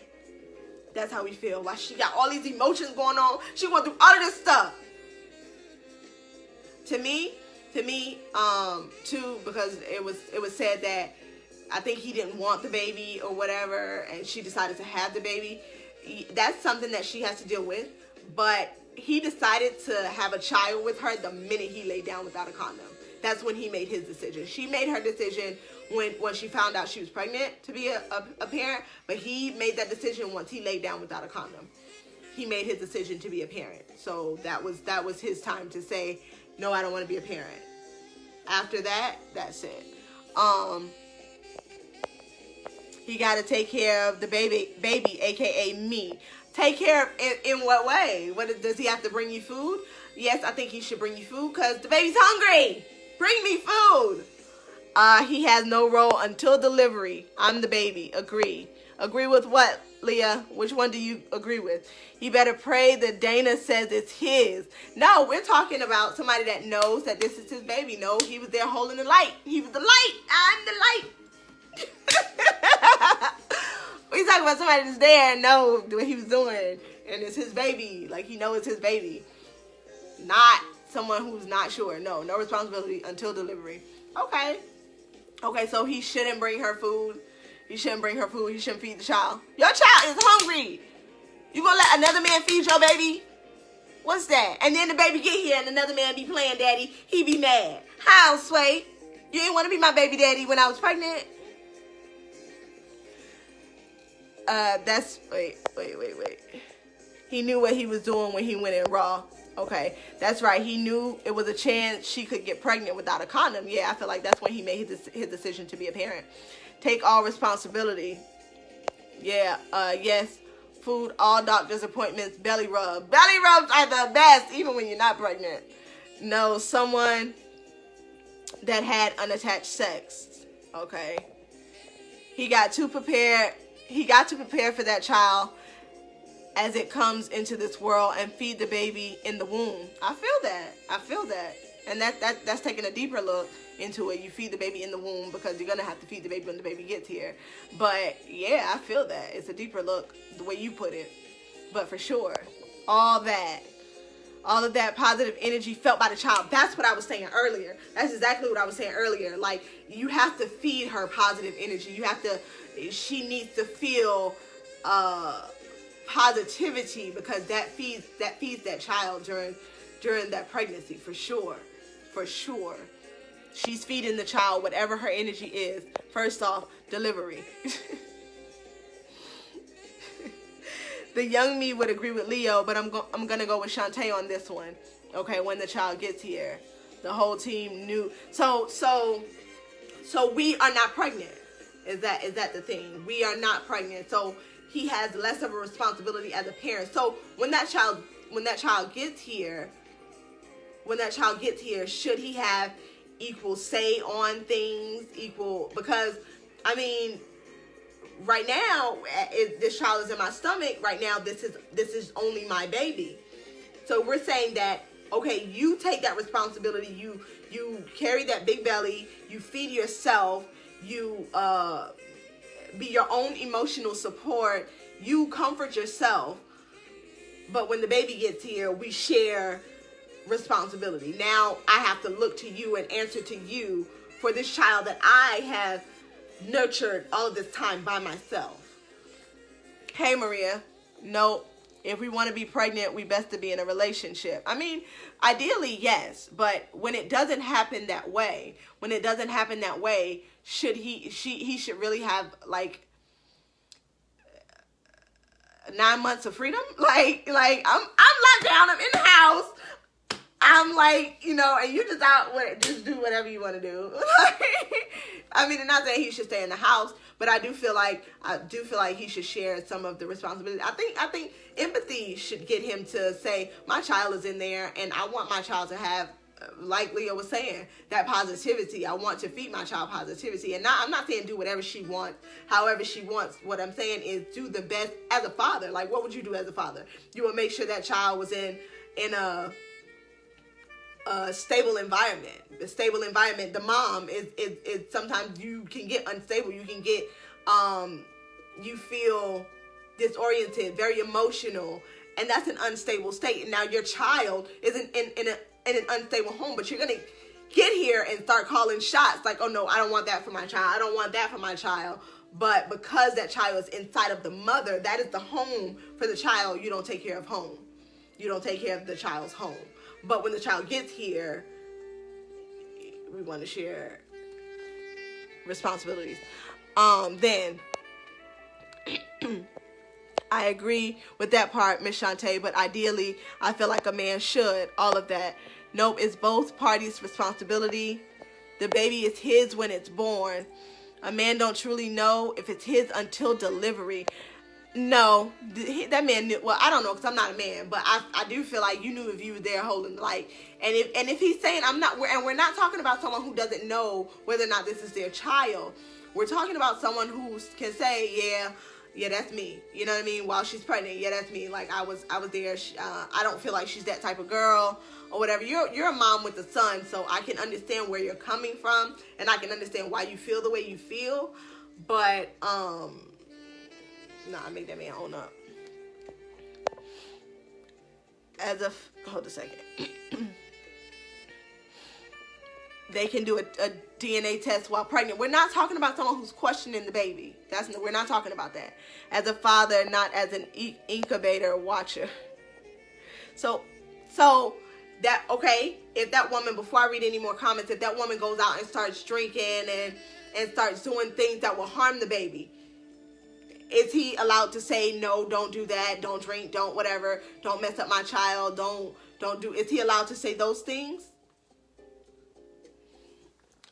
That's how we feel. Why she got all these emotions going on. She went through all of this stuff. To me, too, because it was said that I think he didn't want the baby or whatever, and she decided to have the baby. That's something that she has to deal with. But he decided to have a child with her the minute he laid down without a condom. That's when he made his decision. She made her decision when she found out she was pregnant to be a parent, but he made that decision once he laid down without a condom. He made his decision to be a parent. So that was his time to say, no, I don't want to be a parent. After that, that's it. He got to take care of the baby, aka me. Take care of in what way? Does he have to bring you food? Yes, I think he should bring you food because the baby's hungry. Bring me food. He has no role until delivery. I'm the baby. Agree. Agree with what, Leah? Which one do you agree with? You better pray that Dana says it's his. No, we're talking about somebody that knows that this is his baby. No, he was there holding the light. He was the light. I'm the light. We talking about somebody that's there and know what he was doing, and it's his baby. Like, he knows it's his baby. Not someone who's not sure. No responsibility until delivery. Okay. Okay, so he shouldn't bring her food. He shouldn't bring her food. He shouldn't feed the child. Your child is hungry. You gonna let another man feed your baby? What's that? And then the baby get here and another man be playing daddy. He be mad. How, Sway? You didn't want to be my baby daddy when I was pregnant? Wait. He knew what he was doing when he went in raw. Okay, that's right. He knew it was a chance she could get pregnant without a condom. Yeah, I feel like that's when he made his decision to be a parent. Take all responsibility. Yeah, yes. Food, all doctor's appointments, belly rub. Belly rubs are the best, even when you're not pregnant. No, someone that had unattached sex. Okay. He got to prepare for that child as it comes into this world and feed the baby in the womb. I feel that. And that's taking a deeper look into it. You feed the baby in the womb because you're going to have to feed the baby when the baby gets here. But yeah, I feel that. It's a deeper look the way you put it. But for sure, all of that positive energy felt by the child. That's what I was saying earlier. That's exactly what I was saying earlier. Like, you have to feed her positive energy. She needs to feel positivity, because that feeds that child during that pregnancy, for sure. She's feeding the child whatever her energy is. First off, delivery. The young me would agree with Leo, but I'm gonna go with Shantae on this one. Okay, when the child gets here, the whole team knew. So we are not pregnant. Is that the thing? We are not pregnant. So he has less of a responsibility as a parent. So when that child gets here, should he have equal say on things? Because I mean, right now, this child is in my stomach. Right now, this is only my baby. So we're saying that, okay, you take that responsibility. You carry that big belly. You feed yourself. You be your own emotional support. You comfort yourself. But when the baby gets here, we share responsibility. Now I have to look to you and answer to you for this child that I have nurtured all of this time by myself. Hey, Maria. No, if we want to be pregnant, we best to be in a relationship. I mean, ideally, yes, but when it doesn't happen that way, he should really have like 9 months of freedom. Like I'm locked down. I'm in the house. I'm like, and you just just do whatever you want to do. I mean, I'm not saying he should stay in the house, but I do feel like he should share some of the responsibility. I think empathy should get him to say, my child is in there, and I want my child to have, like Leo was saying, that positivity. I want to feed my child positivity. And I'm not saying do whatever she wants, however she wants. What I'm saying is do the best as a father. Like, what would you do as a father? You would make sure that child was in a stable environment. The stable environment, the mom is sometimes you can get unstable. You can get, you feel disoriented, very emotional, and that's an unstable state. And now your child is in an unstable home, but you're going to get here and start calling shots like, oh no, I don't want that for my child. I don't want that for my child. But because that child is inside of the mother, that is the home for the child. You don't take care of home. You don't take care of the child's home. But when the child gets here, we want to share responsibilities. Then I agree with that part, Miss Shantae, but ideally, I feel like a man should. All of that. Nope, it's both parties' responsibility. The baby is his when it's born. A man don't truly know if it's his until delivery. No, that man knew. Well, I don't know because I'm not a man, but I do feel like you knew if you were there holding the light. And if he's saying we're not talking about someone who doesn't know whether or not this is their child. We're talking about someone who can say, yeah, that's me. You know what I mean? While she's pregnant, yeah, that's me. Like I was there. I don't feel like she's that type of girl or whatever. You're a mom with a son, so I can understand where you're coming from, and I can understand why you feel the way you feel. But I made that man own up. Hold a second. they can do a DNA test while pregnant. We're not talking about someone who's questioning the baby. We're not talking about that. As a father, not as an incubator or watcher. So that, okay, if that woman, before I read any more comments, if that woman goes out and starts drinking and starts doing things that will harm the baby, is he allowed to say, no, don't do that, don't drink, don't whatever, don't mess up my child, don't do, is he allowed to say those things?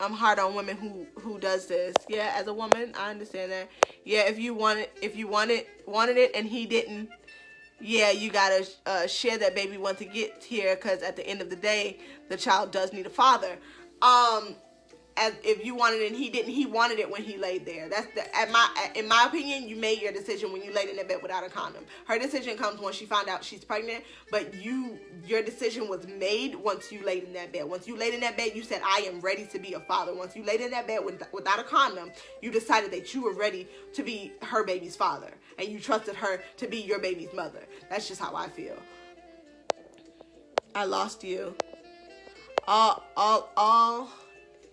I'm hard on women who does this. Yeah, as a woman, I understand that. Yeah, if you wanted it and he didn't, yeah, you gotta share that baby once it gets here, because at the end of the day, the child does need a father. As if you wanted it and he didn't, he wanted it when he laid there. That's in my opinion, you made your decision when you laid in the bed without a condom. Her decision comes when she found out she's pregnant, but your decision was made once you laid in that bed. Once you laid in that bed, you said, I am ready to be a father. Once you laid in that bed without a condom, you decided that you were ready to be her baby's father, and you trusted her to be your baby's mother. That's just how I feel. I lost you. All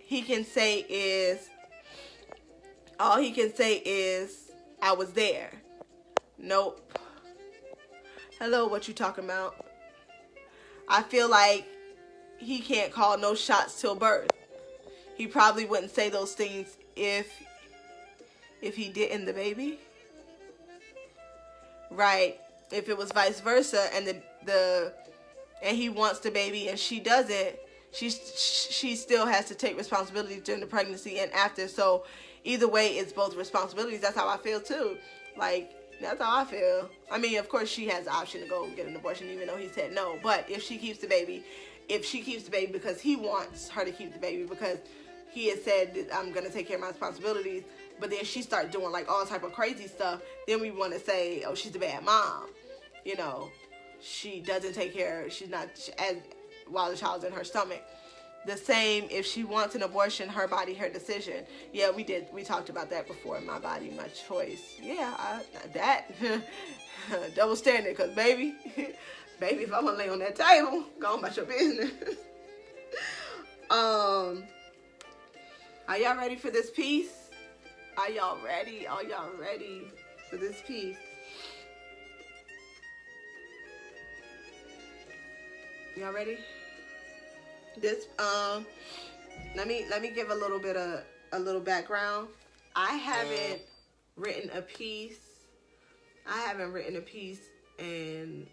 he can say is I was there. Nope. Hello, what you talking about? I feel like he can't call no shots till birth. He probably wouldn't say those things if he didn't the baby. Right. If it was vice versa and and he wants the baby and she doesn't, she still has to take responsibility during the pregnancy and after. So either way, it's both responsibilities. That's how I feel too. Like, that's how I feel. I mean, of course, she has the option to go get an abortion, even though he said no. But if she keeps the baby because he wants her to keep the baby, because he has said that I'm going to take care of my responsibilities, but then she starts doing like all type of crazy stuff, then we want to say, oh, she's a bad mom. You know, she doesn't take care, while the child's in her stomach. The same if she wants an abortion, her body, her decision. Yeah, we talked about that before. My body, my choice. Yeah, that double standard, because baby, if I'm gonna lay on that table, go on about your business. Are y'all ready for this piece? Are y'all ready for this piece? Y'all ready? This let me give a little background. I haven't written a piece in,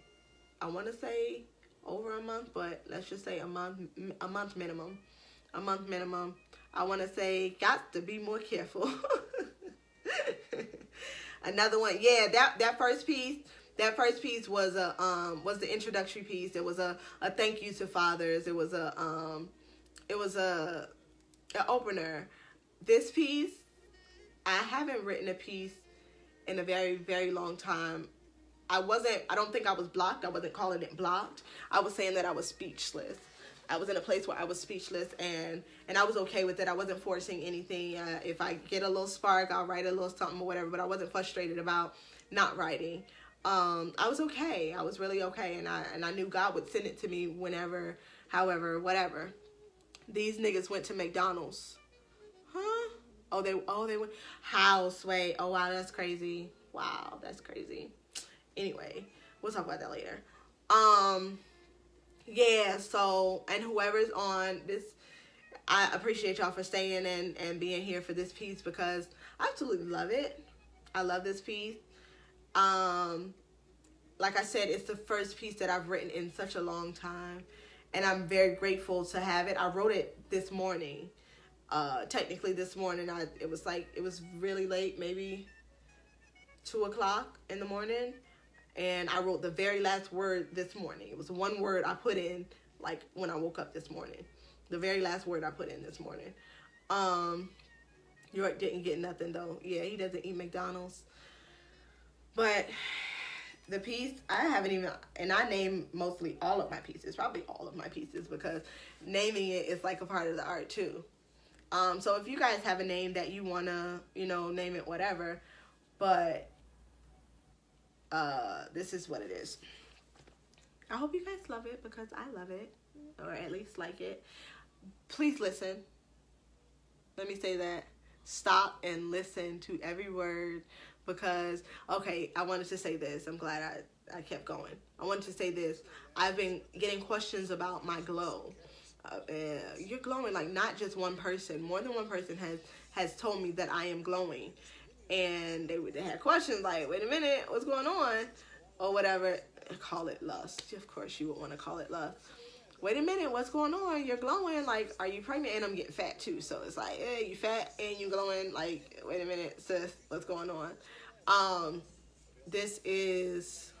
I want to say over a month, but let's just say a month minimum. I want to say got to be more careful. Another one, yeah, that first piece was the introductory piece. It was a thank you to fathers. It was an opener. This piece, I haven't written a piece in a very, very long time. I don't think I was blocked. I wasn't calling it blocked. I was saying that I was speechless. I was in a place where I was speechless, and I was okay with it. I wasn't forcing anything. If I get a little spark, I'll write a little something or whatever, but I wasn't frustrated about not writing. I was okay. I was really okay, and I knew God would send it to me whenever, however, whatever. These niggas went to McDonald's. Huh? Oh, they went. How, Sway? Oh, wow, that's crazy. Wow, that's crazy. Anyway, we'll talk about that later. Yeah, so, and whoever's on this, I appreciate y'all for staying and being here for this piece, because I absolutely love it. I love this piece. Like I said, it's the first piece that I've written in such a long time, and I'm very grateful to have it. I wrote it this morning. Technically this morning, it was really late, maybe 2:00 in the morning, and I wrote the very last word this morning. It was one word I put in, like, when I woke up this morning. The very last word I put in this morning. York didn't get nothing, though. Yeah, he doesn't eat McDonald's. But the piece, I haven't even, and I name mostly all of my pieces, probably all of my pieces, because naming it is like a part of the art too. So if you guys have a name that you want to, name it whatever, but this is what it is. I hope you guys love it, because I love it, or at least like it. please listen. Let me say that. Stop and listen to every word, because, okay, I wanted to say this. I'm glad I kept going. I wanted to say this. I've been getting questions about my glow. You're glowing. Like, not just one person. More than one person has told me that I am glowing. And they had questions like, wait a minute, what's going on? Or whatever. Call it lust. Of course you would want to call it lust. Wait a minute, what's going on? You're glowing. Like, are you pregnant? And I'm getting fat too. So it's like, hey, you fat and you glowing. Like, wait a minute, sis, what's going on? This is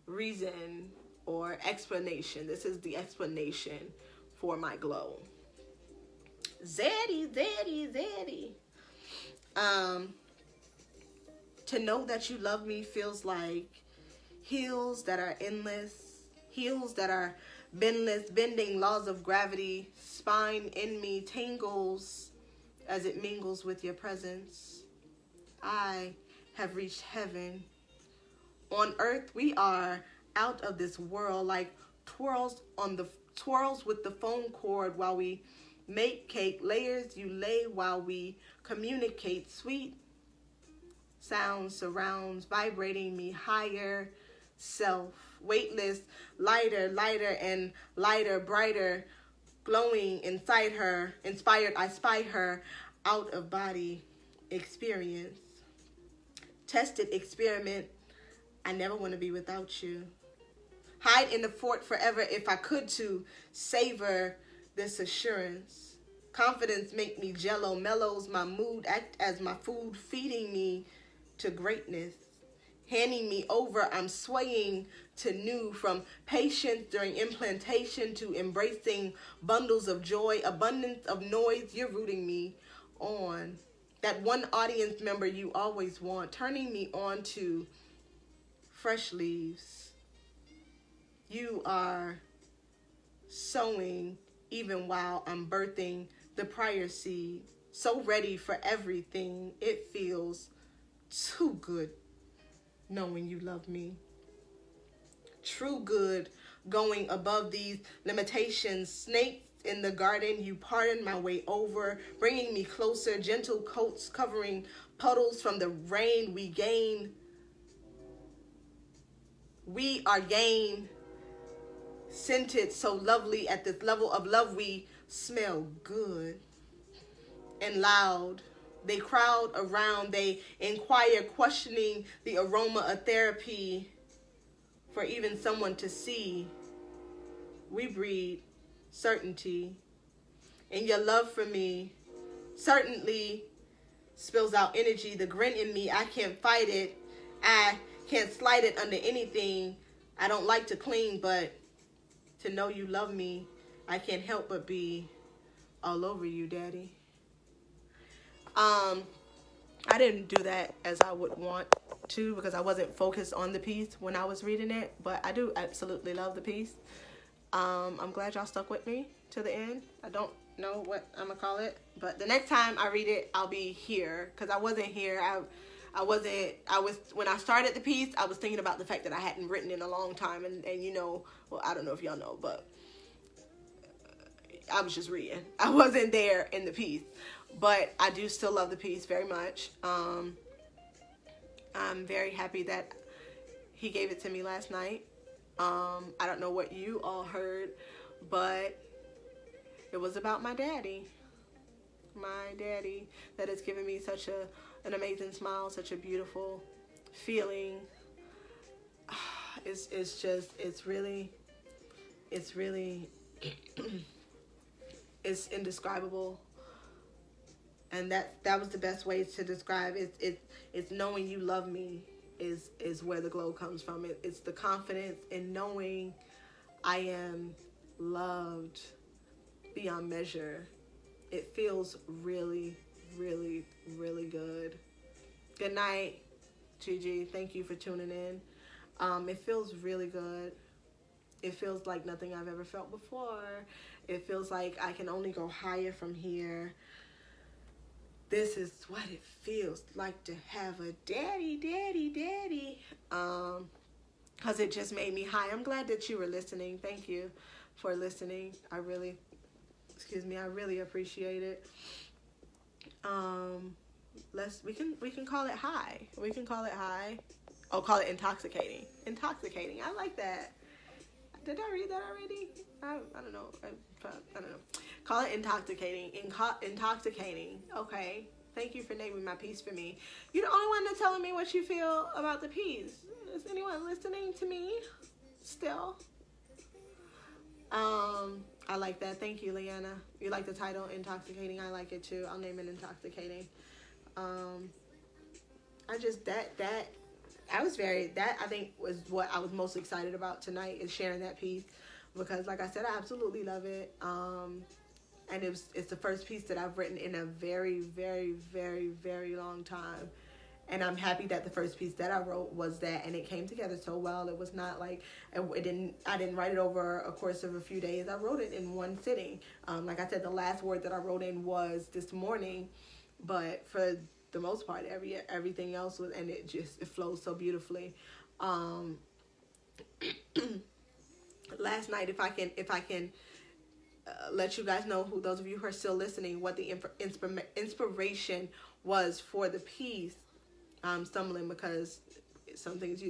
reason or explanation. This is the explanation for my glow. Zaddy. To know that you love me feels like heels that are endless, heels that are bendless, bending laws of gravity. Spine in me tingles as it mingles with your presence. I have reached heaven. On earth we are out of this world, like twirls with the phone cord while we make cake. Layers you lay while we communicate. Sweet sounds surrounds, vibrating me higher self. Weightless, lighter and lighter, brighter, glowing inside her. Inspired, I spy her out of body experience. Tested experiment. I never want to be without you. Hide in the fort forever if I could to savor this assurance. Confidence make me jello, mellows my mood, act as my food, feeding me to greatness. Handing me over, I'm swaying to new, from patience during implantation to embracing bundles of joy, abundance of noise. You're rooting me on. That one audience member you always want, turning me on to fresh leaves. You are sowing even while I'm birthing the prior seed. So ready for everything. It feels too good knowing you love me. True good, going above these limitations. Snakes in the garden, you pardon my way over, bringing me closer. Gentle coats covering puddles from the rain. We are gain. Scented so lovely at this level of love. We smell good and loud. They crowd around, they inquire, questioning the aroma of therapy for even someone to see. We breed certainty, and your love for me certainly spills out energy. The grin in me, I can't fight it. I can't slide it under anything. I don't like to clean, but to know you love me, I can't help but be all over you, Daddy. I didn't do that as I would want to, because I wasn't focused on the piece when I was reading it, but I do absolutely love the piece. I'm glad y'all stuck with me to the end. I don't know what I'm gonna call it, but the next time I read it, I'll be here, because I wasn't here. When I started the piece, I was thinking about the fact that I hadn't written in a long time, and you know, well, I don't know if y'all know, but I was just reading. I wasn't there in the piece, but I do still love the piece very much. I'm very happy that he gave it to me last night. I don't know what you all heard, but it was about my daddy. My daddy that has given me such an amazing smile, such a beautiful feeling. It's really it's indescribable. And that was the best way to describe it. It's knowing you love me is where the glow comes from. It's the confidence in knowing I am loved beyond measure. It feels really, really, really good. Good night, Gigi. Thank you for tuning in. It feels really good. It feels like nothing I've ever felt before. It feels like I can only go higher from here. This is what it feels like to have a daddy. Because it just made me high. I'm glad that you were listening. Thank you for listening. I really appreciate it. We can call it high. We can call it high. Oh, call it intoxicating. Intoxicating. I like that. Did I read that already? I don't know. I don't know. Call it intoxicating. Intoxicating. Okay. Thank you for naming my piece for me. You're the only one that's telling me what you feel about the piece. Is anyone listening to me still? I like that. Thank you, Leanna. You like the title, Intoxicating? I like it too. I'll name it Intoxicating. I think was what I was most excited about tonight, is sharing that piece, because like I said, I absolutely love it. And it's the first piece that I've written in a very, very, very, very long time. And I'm happy that the first piece that I wrote was that, and it came together so well. It was not like, I didn't write it over a course of a few days. I wrote it in one sitting. Like I said, the last word that I wrote in was this morning, but for the most part, everything else was, and it flows so beautifully. Last night, if I can let you guys know, who those of you who are still listening, what the inspiration was for the piece. I'm stumbling because some things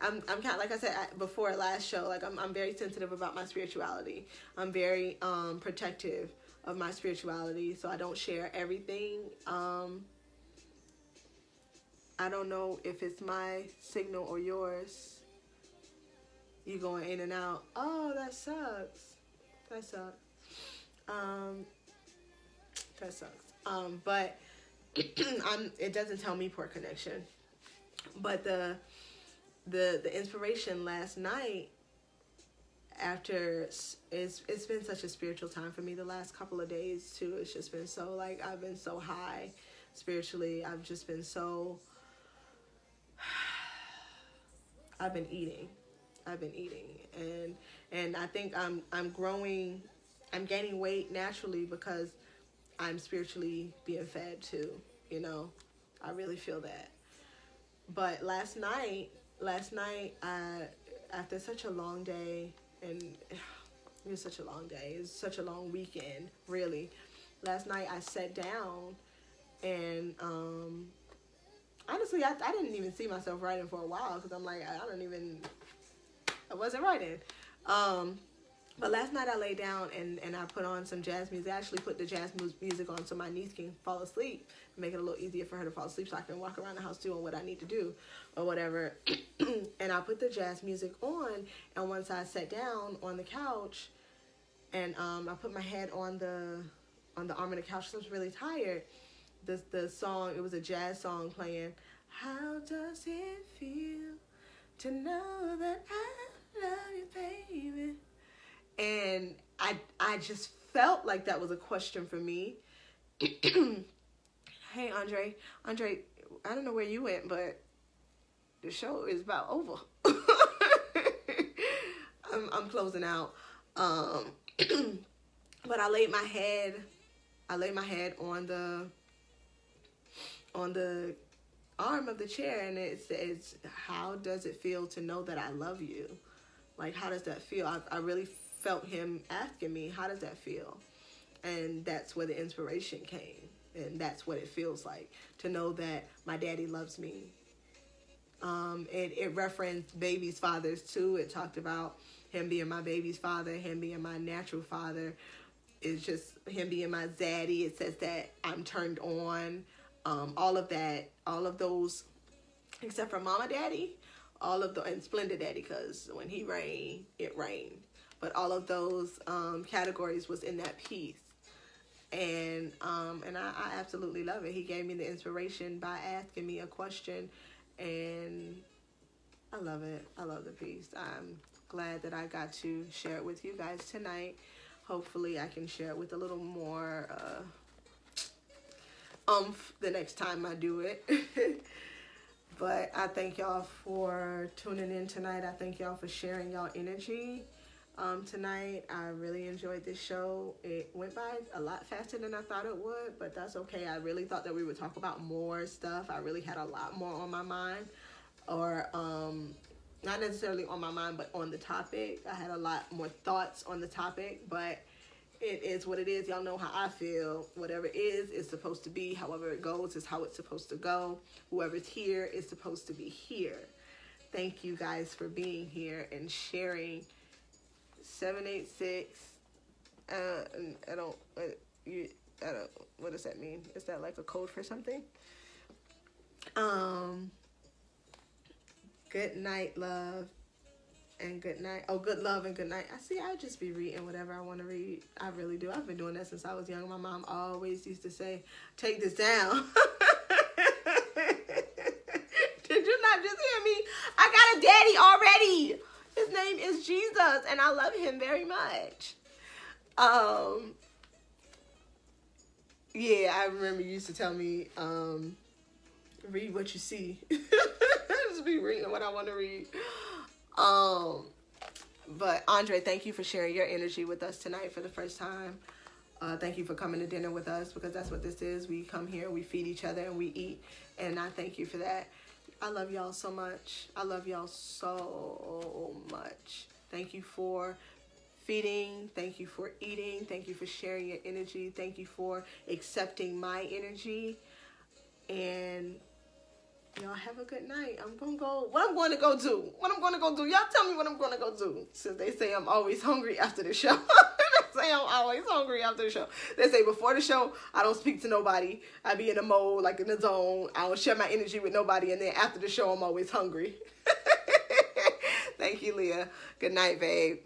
I'm kind of, like I said before last show, like I'm very sensitive about my spirituality. I'm very protective of my spirituality, so I don't share everything. I don't know if it's my signal or yours. You going in and out. Oh, that sucks. That sucks. But it doesn't tell me poor connection. But the inspiration last night, after it's been such a spiritual time for me the last couple of days too. It's just been so, like, I've been so high spiritually. I've just been so I've been eating, and I think I'm growing. I'm gaining weight naturally because I'm spiritually being fed too. You know, I really feel that. But last night, after such a long day, and it was such a long day. It was such a long weekend, really. Last night I sat down and honestly, I didn't even see myself writing for a while, because I'm like, I wasn't writing. But last night I laid down and I put on some jazz music. I actually put the jazz music on so my niece can fall asleep, make it a little easier for her to fall asleep, so I can walk around the house doing what I need to do or whatever. And I put the jazz music on, and once I sat down on the couch and I put my head on the arm of the couch, because I was really tired. The song, it was a jazz song playing. How does it feel to know that I love you, baby? And I just felt like that was a question for me. Hey, Andre, I don't know where you went, but the show is about over. I'm closing out. But I laid my head on the arm of the chair, and it's how does it feel to know that I love you? Like, how does that feel? I really felt him asking me, how does that feel? And that's where the inspiration came. And that's what it feels like to know that my daddy loves me. It referenced babies' fathers too. It talked about him being my baby's father, him being my natural father. It's just him being my zaddy. It says that I'm turned on. All of that, all of those, except for Mama Daddy, and Splendid Daddy, because when he rained, it rained. But all of those categories was in that piece. And I absolutely love it. He gave me the inspiration by asking me a question, and I love it. I love the piece. I'm glad that I got to share it with you guys tonight. Hopefully I can share it with a little more the next time I do it. But I thank y'all for tuning in tonight. I thank y'all for sharing y'all energy tonight. I really enjoyed this show. It went by a lot faster than I thought it would, but that's okay. I really thought that we would talk about more stuff. I really had a lot more on my mind, or not necessarily on my mind, but on the topic. I had a lot more thoughts on the topic, but it is what it is. Y'all know how I feel. Whatever is supposed to be. However it goes is how it's supposed to go. Whoever's here is supposed to be here. Thank you guys for being here and sharing. 786. I don't. What does that mean? Is that like a code for something? Good night, love, and good night. Oh, good love and good night. I just be reading whatever I want to read. I really do. I've been doing that since I was young. My mom always used to say, "Take this down." Did you not just hear me? I got a daddy already. His name is Jesus, and I love him very much. Yeah, I remember you used to tell me, read what you see. Just be reading what I want to read. But Andre, thank you for sharing your energy with us tonight for the first time. Thank you for coming to dinner with us, because that's what this is. We come here, we feed each other, and we eat. And I thank you for that. I love y'all so much. I love y'all so much. Thank you for feeding. Thank you for eating. Thank you for sharing your energy. Thank you for accepting my energy. And y'all have a good night. I'm going to go. What I'm going to go do? What I'm going to go do? Y'all tell me what I'm going to go do. Since they say I'm always hungry after the show. They say I'm always hungry after the show. They say before the show, I don't speak to nobody. I be in a mode, like in the zone. I don't share my energy with nobody. And then after the show, I'm always hungry. Thank you, Leah. Good night, babe.